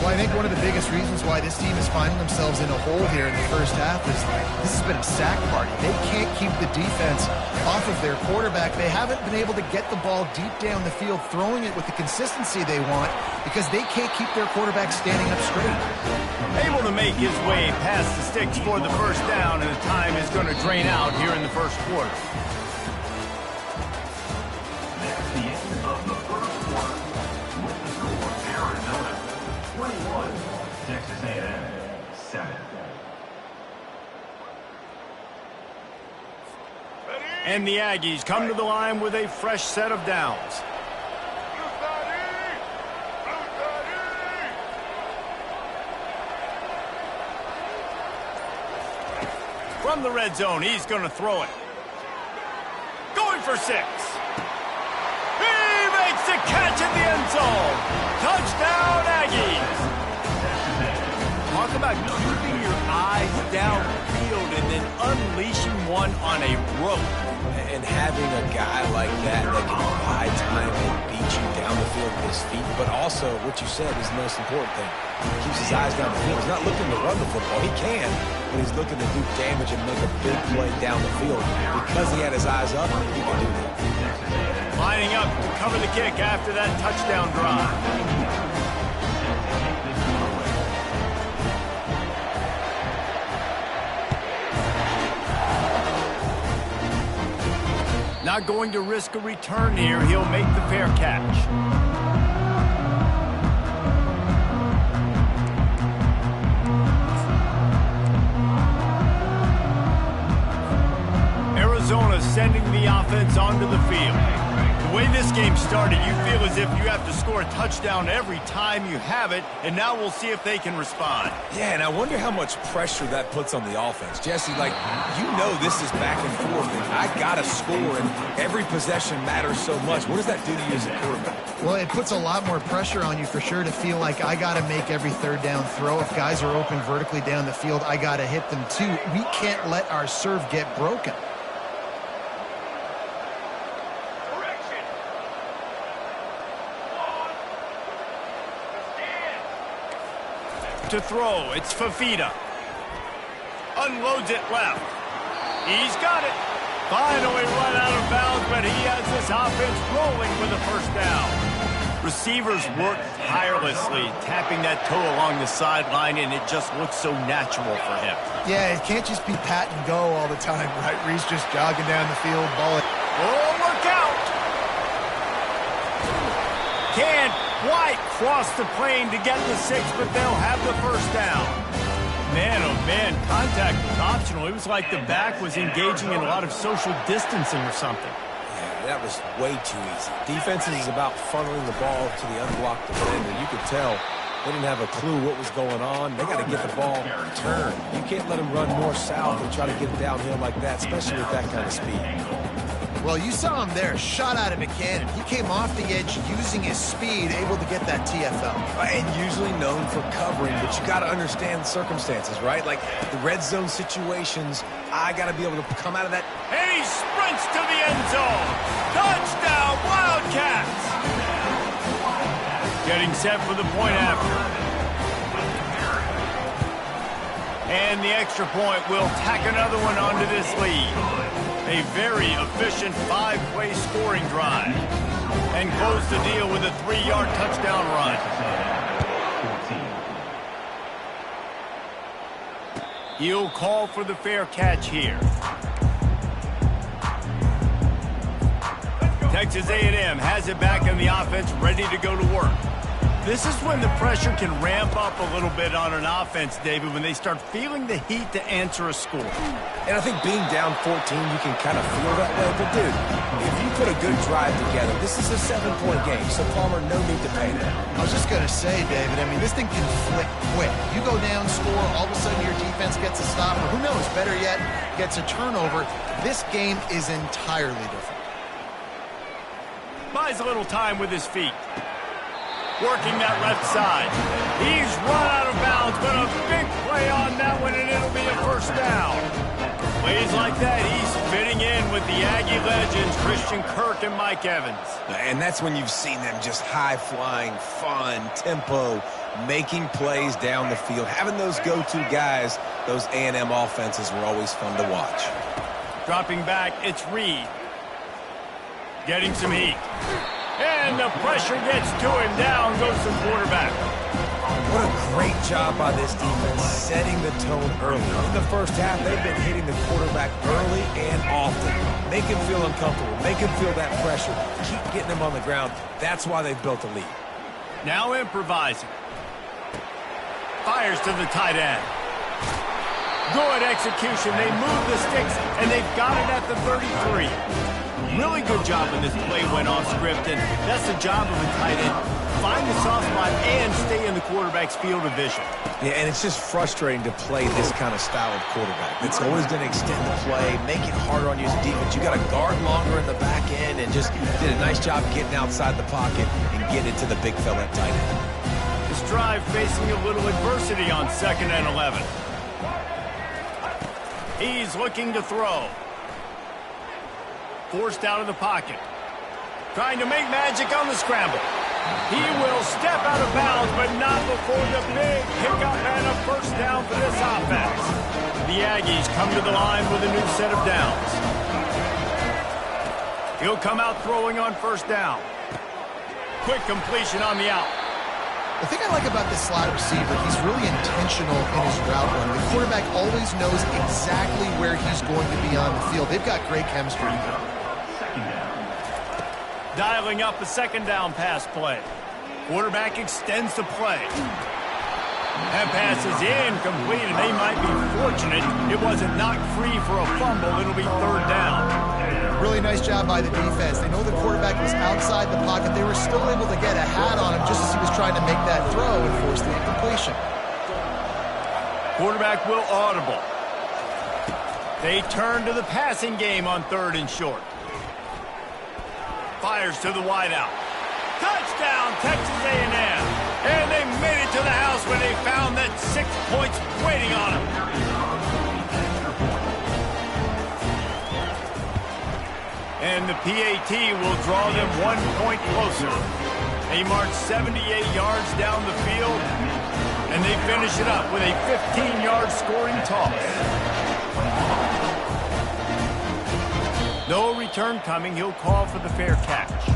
Well, I think one of the biggest reasons why this team is finding themselves in a hole here in the first half is this has been a sack party. They can't keep the defense off of their quarterback. They haven't been able to get the ball deep down the field, throwing it with the consistency they want because they can't keep their quarterback standing up straight. Able to make his way past the sticks for the first down, and the time is going to drain out here in the first quarter. That's the end of the first quarter. With the score, Arizona 21, Texas A&M 7. And the Aggies come to the line with a fresh set of downs. From the red zone, he's going to throw it. Going for 6. He makes the catch in the end zone. Touchdown, Aggies. Talk about keeping your eyes downfield and then unleashing one on a rope. And having a guy like that that can buy time and beat you down the field with his feet, but also what you said is the most important thing. He keeps his eyes down the field. He's not looking to run the football. He can, but he's looking to do damage and make a big play down the field. Because he had his eyes up, he can do that. Lining up to cover the kick after that touchdown drive. Not going to risk a return here. He'll make the fair catch. sending the offense onto the field. The way this game started, you feel as if you have to score a touchdown every time you have it, and now we'll see if they can respond. Yeah, and I wonder how much pressure that puts on the offense. Jesse, like, you know this is back and forth, and I got to score, and every possession matters so much. What does that do to you as a quarterback? Well, it puts a lot more pressure on you for sure to feel like I got to make every third down throw. If guys are open vertically down the field, I got to hit them too. We can't let our serve get broken. To throw, it's Fafita. Unloads it left. He's got it. Finally run out of bounds, but he has this offense rolling with a first down. Receivers work tirelessly, tapping that toe along the sideline, and it just looks so natural for him. Yeah, it can't just be pat and go all the time, right? Reese just jogging down the field, ball it. Oh, look out! Can't quite cross the plane to get the 6, but they'll have the first down. Man, oh man, contact was optional. It was like the back was engaging in a lot of social distancing or something. Yeah, that was way too easy. Defenses is about funneling the ball to the unblocked defender. You could tell they didn't have a clue what was going on. They got to get the ball returned. You can't let them run north-south and try to get it downhill like that, especially with that kind of speed. Well, you saw him there, shot out of a cannon. He came off the edge using his speed, able to get that TFL. And usually known for covering, but you got to understand the circumstances, right? Like the red zone situations, I got to be able to come out of that. And he sprints to the end zone. Touchdown, Wildcats! Getting set for the point after. And the extra point will tack another one onto this lead. A very efficient 5-play scoring drive. And close the deal with a 3-yard touchdown run. He'll call for the fair catch here. Texas A&M has it back in the offense, ready to go to work. This is when the pressure can ramp up a little bit on an offense, David, when they start feeling the heat to answer a score. And I think being down 14, you can kind of feel that way. But, dude, if you put a good drive together, this is a 7-point game, so Palmer, no need to pay that. I was just going to say, David, I mean, this thing can flip quick. You go down, score, all of a sudden your defense gets a stop, or who knows, better yet, gets a turnover. This game is entirely different. Buys a little time with his feet. Working that left side. He's run out of bounds, but a big play on that one, and it'll be a first down. Plays like that, he's fitting in with the Aggie legends, Christian Kirk and Mike Evans. And that's when you've seen them just high-flying, fun, tempo, making plays down the field. Having those go-to guys, those A&M offenses were always fun to watch. Dropping back, it's Reed. Getting some heat. And the pressure gets to him. Down goes the quarterback. What a great job by this defense setting the tone early. In the first half, they've been hitting the quarterback early and often. Make him feel uncomfortable. Make him feel that pressure. Keep getting him on the ground. That's why they've built a lead. Now improvising. Fires to the tight end. Good execution. They move the sticks, and they've got it at the 33. Really good job when this play went off script, and that's the job of a tight end. Find the soft spot and stay in the quarterback's field of vision. Yeah, and it's just frustrating to play this kind of style of quarterback. It's always going to extend the play, make it harder on you as a defense. You got to guard longer in the back end, and just did a nice job getting outside the pocket and getting to the big fella at tight end. This drive facing a little adversity on 2nd and 11. He's looking to throw. Forced out of the pocket. Trying to make magic on the scramble. He will step out of bounds, but not before the big pickup and a first down for this offense. The Aggies come to the line with a new set of downs. He'll come out throwing on first down. Quick completion on the out. The thing I like about this slot receiver, he's really intentional in his route run. The quarterback always knows exactly where he's going to be on the field. They've got great chemistry. Dialing up a 2nd down pass play. Quarterback extends the play. That pass is incomplete, and they might be fortunate it wasn't knocked free for a fumble. It'll be 3rd down. Really nice job by the defense. They know the quarterback was outside the pocket. They were still able to get a hat on him just as he was trying to make that throw and force the incompletion. Quarterback will audible. They turn to the passing game on 3rd and short. Fires to the wideout. Touchdown, Texas A&M. And they made it to the house when they found that 6 points waiting on them. And the PAT will draw them 1 point closer. They march 78 yards down the field, and they finish it up with a 15-yard scoring toss. No return coming. He'll call for the fair catch.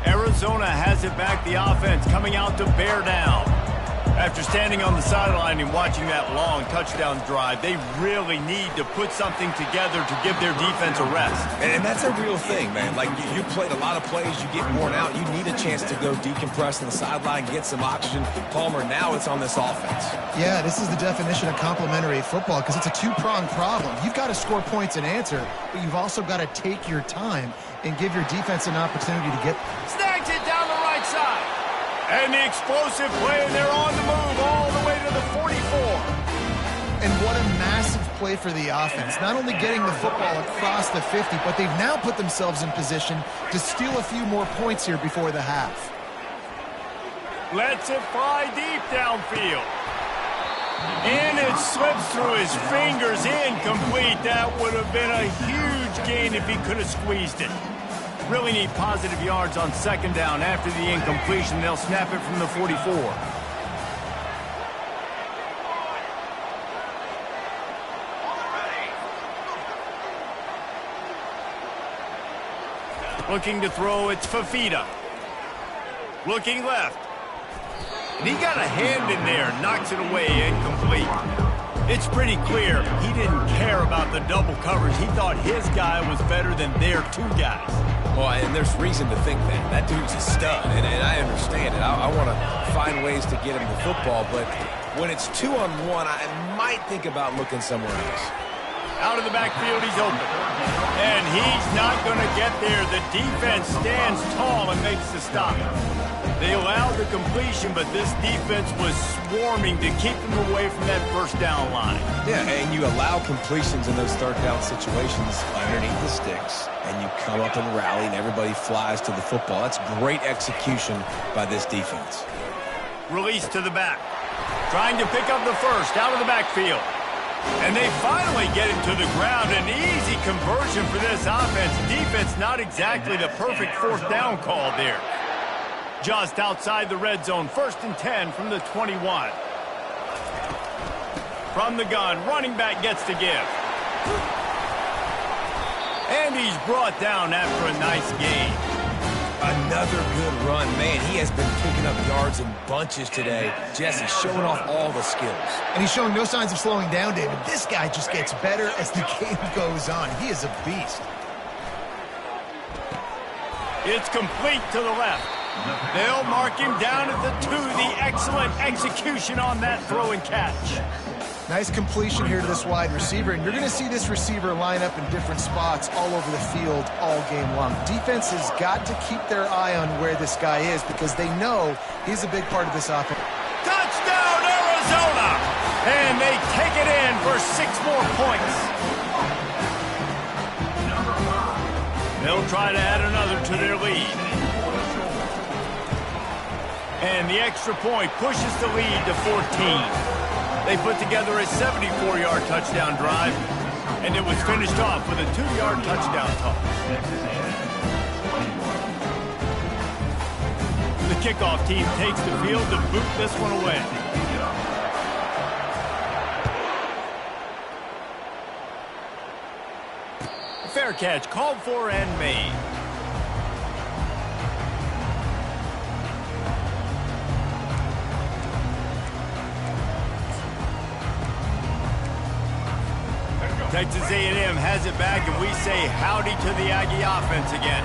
Arizona has it back, the offense coming out to bear down. After standing on the sideline and watching that long touchdown drive, they really need to put something together to give their defense a rest. And that's a real thing, man. Like, you played a lot of plays, you get worn out, you need a chance to go decompress on the sideline, get some oxygen. Palmer, now it's on this offense. Yeah, this is the definition of complementary football because it's a two-pronged problem. You've got to score points and answer, but you've also got to take your time and give your defense an opportunity to get... Snags it down the right side. And the explosive play, and they're on the move all the way to the 44. And what a massive play for the offense. Not only getting the football across the 50, but they've now put themselves in position to steal a few more points here before the half. Lets it fly deep downfield. And it slips through his fingers, incomplete. That would have been a huge gain if he could have squeezed it. Really need positive yards on 2nd down. After the incompletion, they'll snap it from the 44. Looking to throw, it's Fafita. Looking left. And he got a hand in there, knocks it away, incomplete. It's pretty clear he didn't care about the double coverage. He thought his guy was better than their 2 guys. Well, and there's reason to think that. That dude's a stud, and I understand it. I want to find ways to get him the football, but when it's 2-on-1, I might think about looking somewhere else. Out of the backfield, he's open. And he's not going to get there. The defense stands tall and makes the stop. They allowed the completion, but this defense was swarming to keep them away from that 1st down line. Yeah, and you allow completions in those 3rd down situations underneath the sticks, and you come up and rally, and everybody flies to the football. That's great execution by this defense. Release to the back. Trying to pick up the 1st out of the backfield. And they finally get him to the ground. An easy conversion for this offense. Defense not exactly the perfect 4th down call there. Just outside the red zone. 1st and 10 from the 21. From the gun, running back gets to give. And he's brought down after a nice gain. Another good run. Man, he has been picking up yards in bunches today. Jesse showing off all the skills. And he's showing no signs of slowing down, David. This guy just gets better as the game goes on. He is a beast. It's complete to the left. They'll mark him down at the 2. The excellent execution on that throw and catch. Nice completion here to this wide receiver, and you're going to see this receiver line up in different spots all over the field all game long. Defense has got to keep their eye on where this guy is because they know he's a big part of this offense. Touchdown, Arizona! And they take it in for 6 more points. They'll try to add another to their lead. And the extra point pushes the lead to 14. They put together a 74-yard touchdown drive, and it was finished off with a 2-yard touchdown toss. The kickoff team takes the field to boot this one away. Fair catch called for and made. Texas A&M has it back, and we say howdy to the Aggie offense again.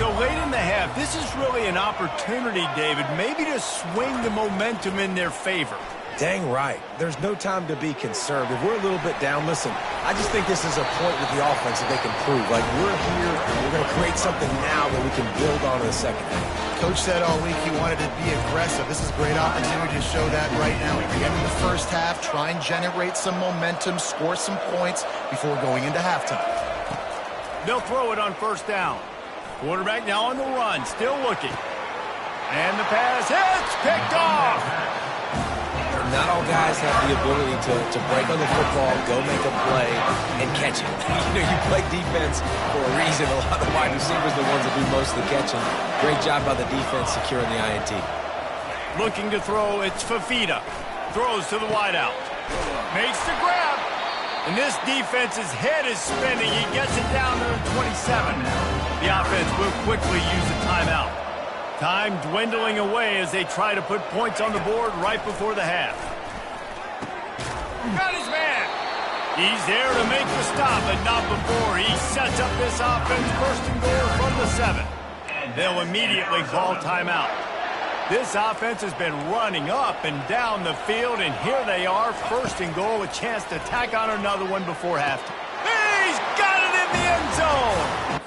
So late in the half, this is really an opportunity, David, maybe to swing the momentum in their favor. Dang right. There's no time to be concerned. If we're a little bit down, listen, I just think this is a point with the offense that they can prove. Like, we're here, and we're going to create something now that we can build on in the second half. Coach said all week he wanted to be aggressive. This is a great opportunity to show that right now. At the end of the first half, try and generate some momentum, score some points before going into halftime. They'll throw it on first down. Quarterback now on the run, still looking. And the pass hits, picked off. Not all guys have the ability to break on the football, go make a play, and catch it. You play defense for a reason. A lot of wide receivers are the ones that do most of the catching. Great job by the defense securing the INT. Looking to throw, it's Fafita. Throws to the wideout. Makes the grab. And this defense's head is spinning. He gets it down to the 27. The offense will quickly use a timeout. Time dwindling away as they try to put points on the board right before the half. Got his man. He's there to make the stop, but not before. He sets up this offense first and goal from the 7. They'll immediately call timeout. This offense has been running up and down the field, and here they are, first and goal, a chance to tack on another one before halftime. He's got it in the end zone.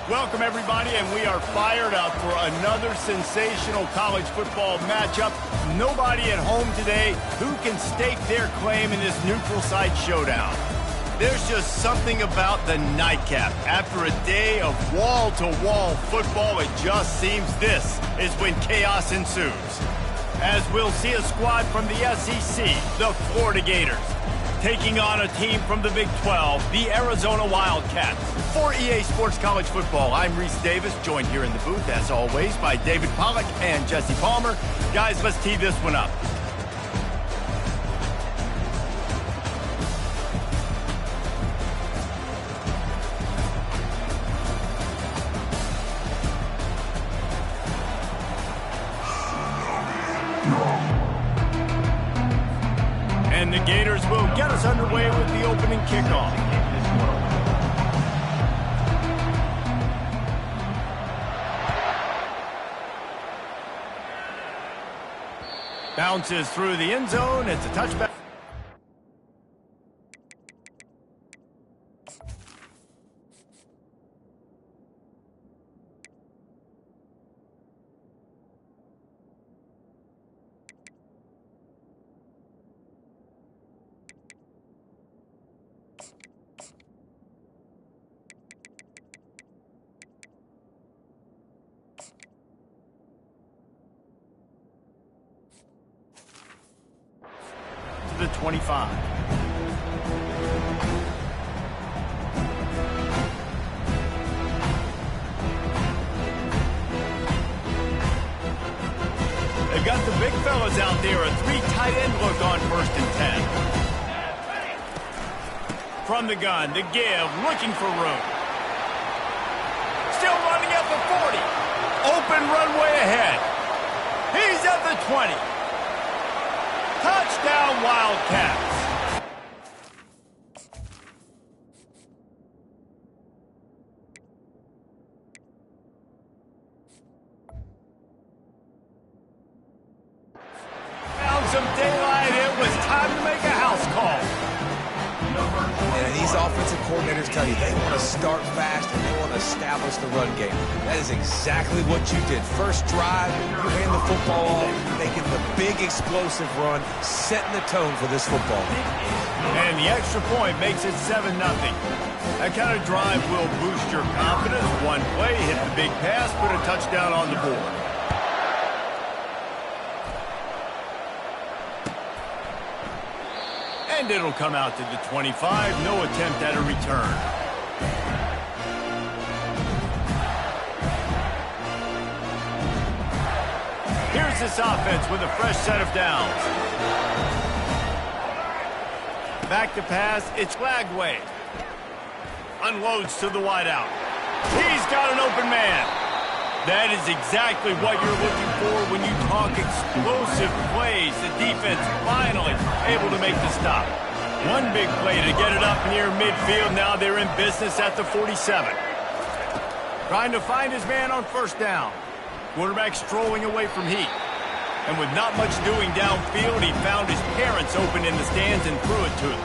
Welcome, everybody, and we are fired up for another sensational college football matchup. Nobody at home today who can stake their claim in this neutral site showdown. There's just something about the nightcap. After a day of wall-to-wall football, it just seems this is when chaos ensues. As we'll see a squad from the SEC, the Florida Gators, taking on a team from the Big 12, the Arizona Wildcats. For EA Sports College Football, I'm Reese Davis, joined here in the booth, as always, by David Pollack and Jesse Palmer. Guys, let's tee this one up. And the Gators will get us underway with the opening kickoff. Bounces through the end zone. It's a touchback. The 25. They've got the big fellas out there, a three tight end look on 1st and 10. From the gun, the give, looking for room. Still running at the 40. Open runway ahead. He's at the 20. Touchdown, Wildcats. Found some daylight. It was time to make a house call. And these offensive coordinators tell you they want to start fast and they want to establish the run game. That is exactly what you did. First drive, you hand the football off, making the big explosive run, setting the tone for this football game. And the extra point makes it 7-0. That kind of drive will boost your confidence. One play, hit the big pass, put a touchdown on the board. And it'll come out to the 25. No attempt at a return. Here's this offense with a fresh set of downs. Back to pass. It's Flagway. Unloads to the wideout. He's got an open man. That is exactly what you're looking for when you talk explosive plays. The defense finally able to make the stop. One big play to get it up near midfield. Now they're in business at the 47. Trying to find his man on 1st down. Quarterback strolling away from heat. And with not much doing downfield, he found his parents open in the stands and threw it to them.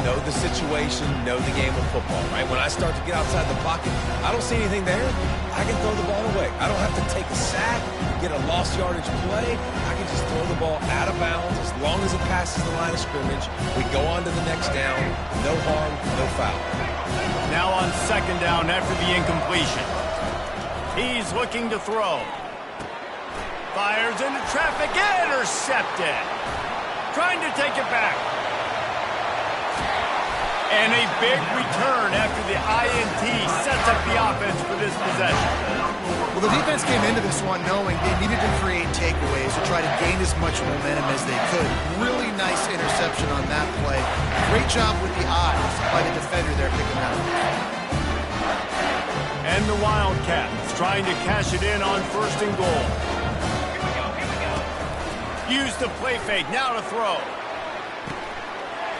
Know the situation, know the game of football, right? When I start to get outside the pocket, I don't see anything there. I can throw the ball away. I don't have to take a sack, get a lost yardage play. I can just throw the ball out of bounds as long as it passes the line of scrimmage. We go on to the next down. No harm, no foul. Now on 2nd down after the incompletion. He's looking to throw. Fires into traffic, intercepted. Trying to take it back. And a big return after the INT sets up the offense for this possession. Well, the defense came into this one knowing they needed to create takeaways to try to gain as much momentum as they could. Really nice interception on that play. Great job with the eyes by the defender there picking that up. And the Wildcats trying to cash it in on 1st and goal. Use the play fake, now to throw.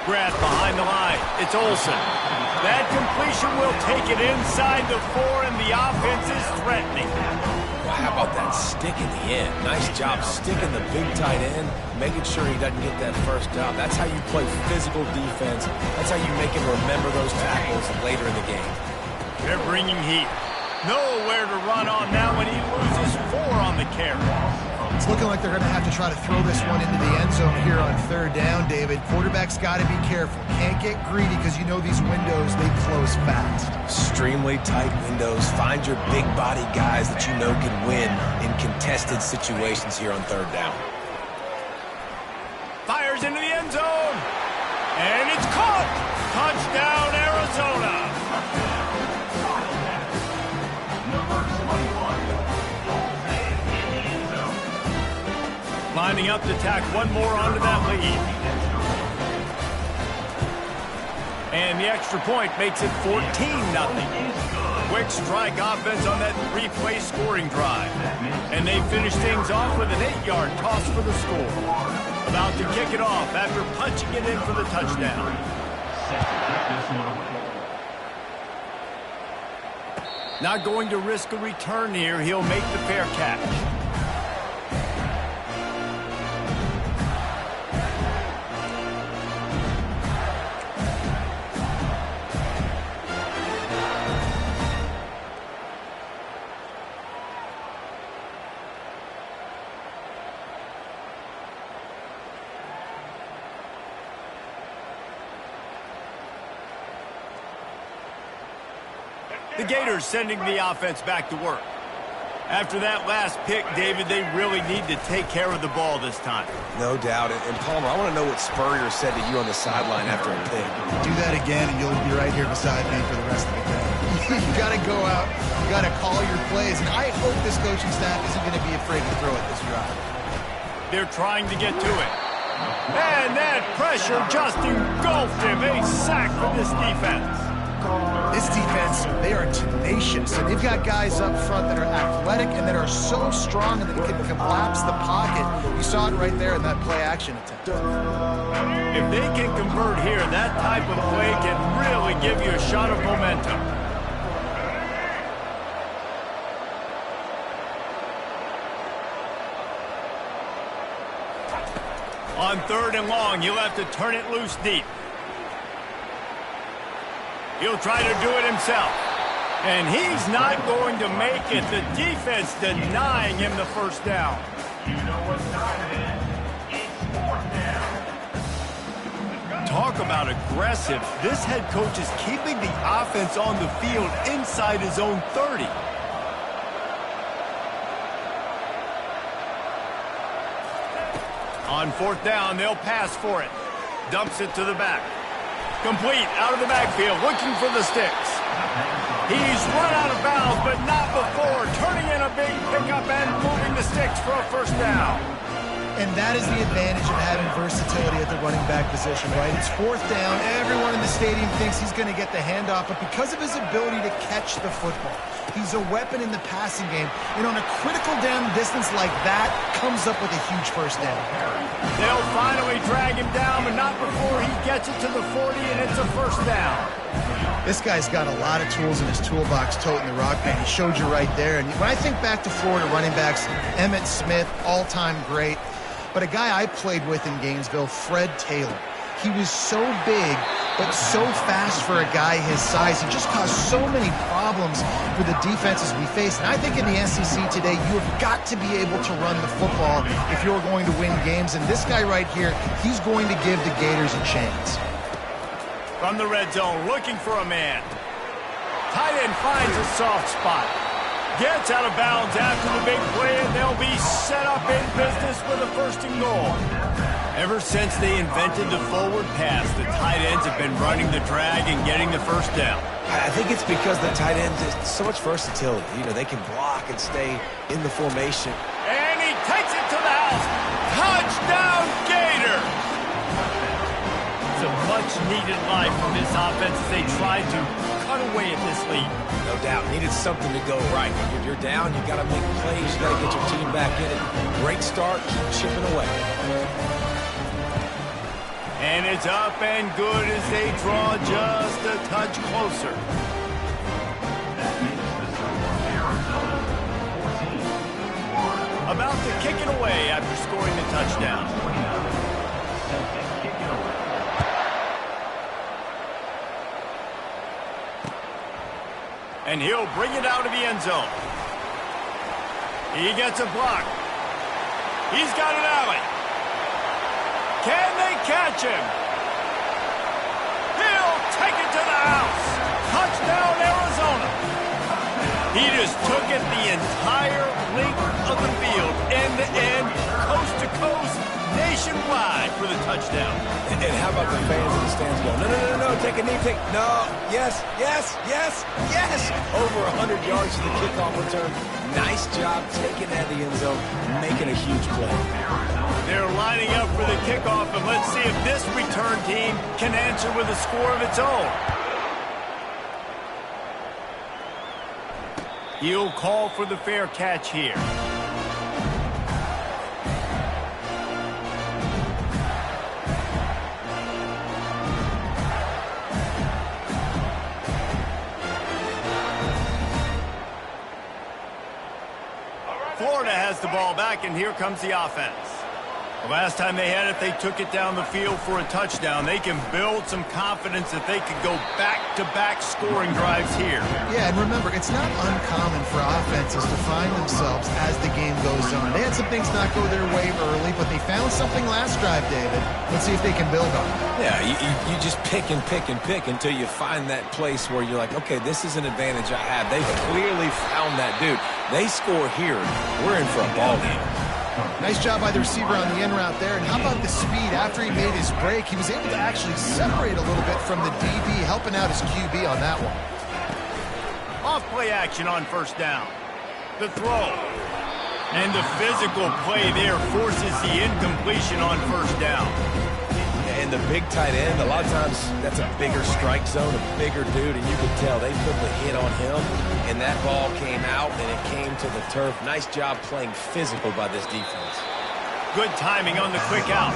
Grab behind the line. It's Olsen. That completion will take it inside the 4, and the offense is threatening. Well, how about that stick in the end? Nice job sticking the big tight end, making sure he doesn't get that first down. That's how you play physical defense. That's how you make him remember those tackles later in the game. They're bringing heat. Nowhere to run on that one. He loses 4 on the carry. It's looking like they're going to have to try to throw this one into the end zone here on 3rd down, David. Quarterback's got to be careful. Can't get greedy because you know these windows, they close fast. Extremely tight windows. Find your big body guys that you know can win in contested situations here on 3rd down. Fires into the end zone. And it's caught. Touchdown, Arizona. Lining up to tack one more onto that lead. And the extra point makes it 14-0. Quick strike offense on that 3-play scoring drive. And they finish things off with an 8-yard toss for the score. About to kick it off after punching it in for the touchdown. Not going to risk a return here. He'll make the fair catch. The Gators sending the offense back to work. After that last pick, David, they really need to take care of the ball this time. No doubt. And Palmer, I want to know what Spurrier said to you on the sideline after a pick. Do that again, and you'll be right here beside me for the rest of the day. You got to go out. You got to call your plays. And I hope this coaching staff isn't going to be afraid to throw it this drive. They're trying to get to it. And that pressure just engulfed him. A sack for this defense. This defense, they are tenacious, and they've got guys up front that are athletic and that are so strong that they can collapse the pocket. You saw it right there in that play-action attempt. If they can convert here, that type of play can really give you a shot of momentum. On 3rd and long, he'll have to turn it loose deep. He'll try to do it himself. And he's not going to make it. The defense denying him the first down. You know what time it is. It's 4th down. Talk about aggressive. This head coach is keeping the offense on the field inside his own 30. On 4th down, they'll pass for it. Dumps it to the back. Complete out of the backfield, looking for the sticks. He's run out of bounds, but not before turning in a big pickup and moving the sticks for a first down. And that is the advantage of having versatility at the running back position, right? It's 4th down. Everyone in the stadium thinks he's going to get the handoff, but because of his ability to catch the football, he's a weapon in the passing game. And on a critical down distance like that, comes up with a huge first down. They'll finally drag him down, but not before he gets it to the 40, and it's a first down. This guy's got a lot of tools in his toolbox toting the rock, man. He showed you right there. And when I think back to Florida running backs, Emmitt Smith, all-time great. But a guy I played with in Gainesville, Fred Taylor. He was so big, but so fast for a guy his size. He just caused so many problems for the defenses we face. And I think in the SEC today, you have got to be able to run the football if you're going to win games. And this guy right here, he's going to give the Gators a chance. From the red zone, looking for a man. Tight end finds a soft spot. Gets out of bounds after the big play, and they'll be set up in business with a 1st and goal. Ever since they invented the forward pass, the tight ends have been running the drag and getting the first down. I think it's because the tight ends is so much versatility. You know, they can block and stay in the formation. And he takes it to the house. Touchdown, Gator! It's a much-needed life from this offense as they try to cut away at this lead. No doubt. Needed something to go right. If you're down, you got to make plays. You got to get your team back in it. Great start. Keep chipping away. And it's up and good as they draw just a touch closer. About to kick it away after scoring the touchdown. and he'll bring it out of the end zone. He gets a block. He's got an alley. Can they catch him? He'll take it to the house. Touchdown, Arizona. He just took it the entire length of the field, end-to-end, coast-to-coast, nationwide for the touchdown. And how about the fans in the stands going, no, take a knee, no, yes. Over 100 yards to the kickoff return. Nice job taking that to the end zone, making a huge play. They're lining up for the kickoff, and let's see if this return team can answer with a score of its own. He'll call for the fair catch here. Florida has the ball back, and here comes the offense. The last time they had it, they took it down the field for a touchdown. They can build some confidence that they could go back-to-back scoring drives here. Yeah, and remember, it's not uncommon for offenses to find themselves as the game goes on. They had some things not go their way early, but they found something last drive, David. Let's see if they can build on it. Yeah, you just pick until you find that place where you're like, okay, this is an advantage I have. They've clearly found that dude. They score here. We're in for a ball game. Nice job by the receiver on the end route there. And how about the speed after he made his break? He was able to actually separate a little bit from the DB, helping out his QB on that one. Off play action on first down. The throw. And the physical play there forces the incompletion on first down. And the big tight end, a lot of times that's a bigger strike zone, a bigger dude, and you could tell they put the hit on him, and that ball came out, and it came to the turf. Nice job playing physical by this defense. Good timing on the quick out.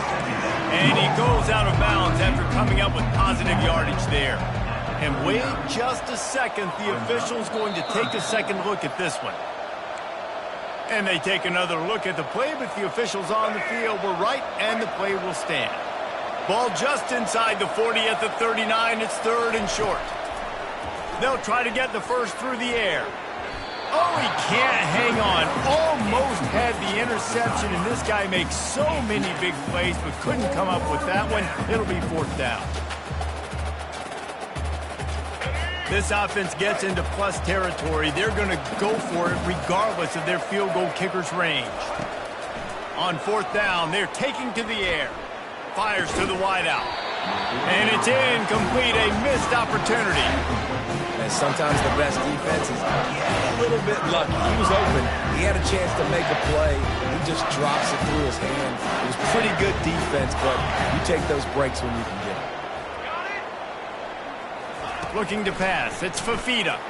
And he goes out of bounds after coming up with positive yardage there. And wait just a second, the official's going to take a second look at this one. And they take another look at the play, but the officials on the field were right, and the play will stand. Ball just inside the 40 at the 39. It's third and short. They'll try to get the first through the air. Oh, he can't hang on. Almost had the interception, and this guy makes so many big plays, but couldn't come up with that one. It'll be fourth down. This offense gets into plus territory. They're going to go for it regardless of their field goal kicker's range. On fourth down, they're taking to the air. Fires to the wideout. And it's incomplete, a missed opportunity. And sometimes the best defense is a little bit lucky. He was open. He had a chance to make a play. He just drops it through his hand. It was pretty good defense, but you take those breaks when you can get them. Looking to pass. It's Fafita.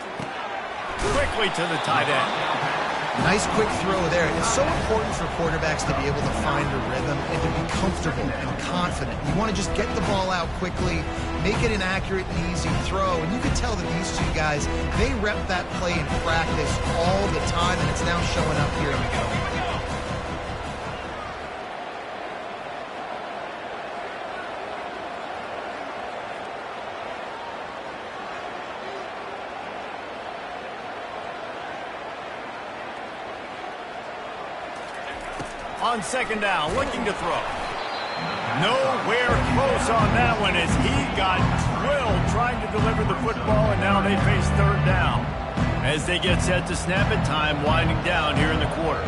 Quickly to the tight end. Nice quick throw there. It's so important for quarterbacks to be able to find a rhythm and to be comfortable and confident. You want to just get the ball out quickly, make it an accurate and easy throw. And you can tell that these two guys, they rep that play in practice all the time, and it's now showing up here in the game. On second down, looking to throw. Nowhere close on that one as he got drilled trying to deliver the football, and now they face third down. As they get set to snap it, time winding down here in the quarter.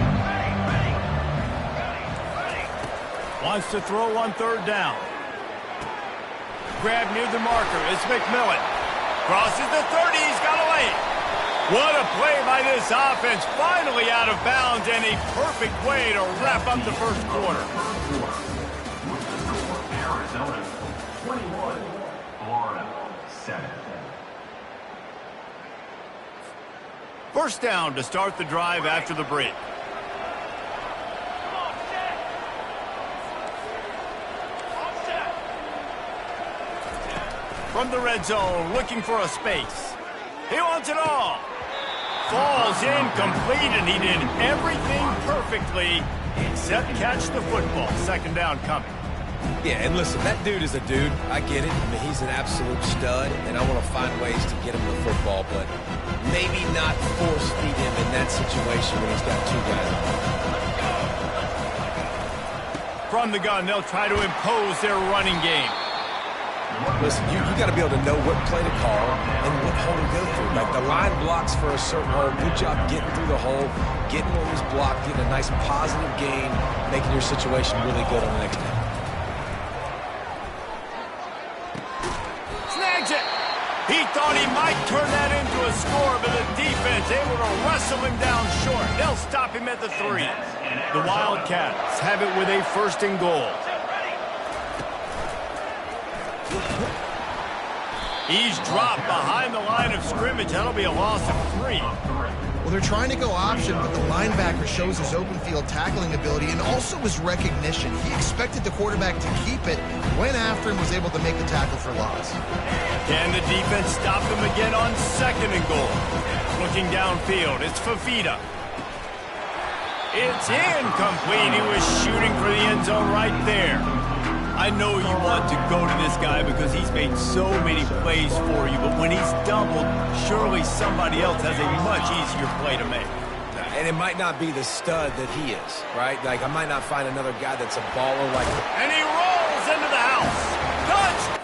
Wants to throw on third down. Grab near the marker. It's McMillan. Crosses the 30. He's got a lane. What a play by this offense. Finally out of bounds, and a perfect way to wrap up the first quarter. Arizona 21, Florida 7. First down to start the drive after the break. From the red zone, looking for a space. He wants it all. Falls incomplete, and he did everything perfectly except catch the football. Second down coming. Yeah, and listen, that dude is a dude. I get it. I mean, he's an absolute stud, and I want to find ways to get him the football. But maybe not force feed him in that situation when he's got two guys on. From the gun, they'll try to impose their running game. Listen, you got to be able to know what play to call and what hole to go through. Like the line blocks for a certain hole. Good job getting through the hole, getting what was blocked, getting a nice positive gain, making your situation really good on the next down. Snags it. He thought he might turn that into a score, but the defense able to wrestle him down short. They'll stop him at the 3. The Wildcats have it with a 1st and goal. He's dropped behind the line of scrimmage. That'll be a loss of 3. Well, they're trying to go option, but the linebacker shows his open field tackling ability and also his recognition. He expected the quarterback to keep it, went after him, was able to make the tackle for loss. Can the defense stop him again on 2nd and goal? Looking downfield, it's Fafita. It's incomplete. He was shooting for the end zone right there. I know you want to go to this guy because he's made so many plays for you, but when he's doubled, surely somebody else has a much easier play to make. And it might not be the stud that he is, right? Like, I might not find another guy that's a baller like him. And he rolls into the house. Touch!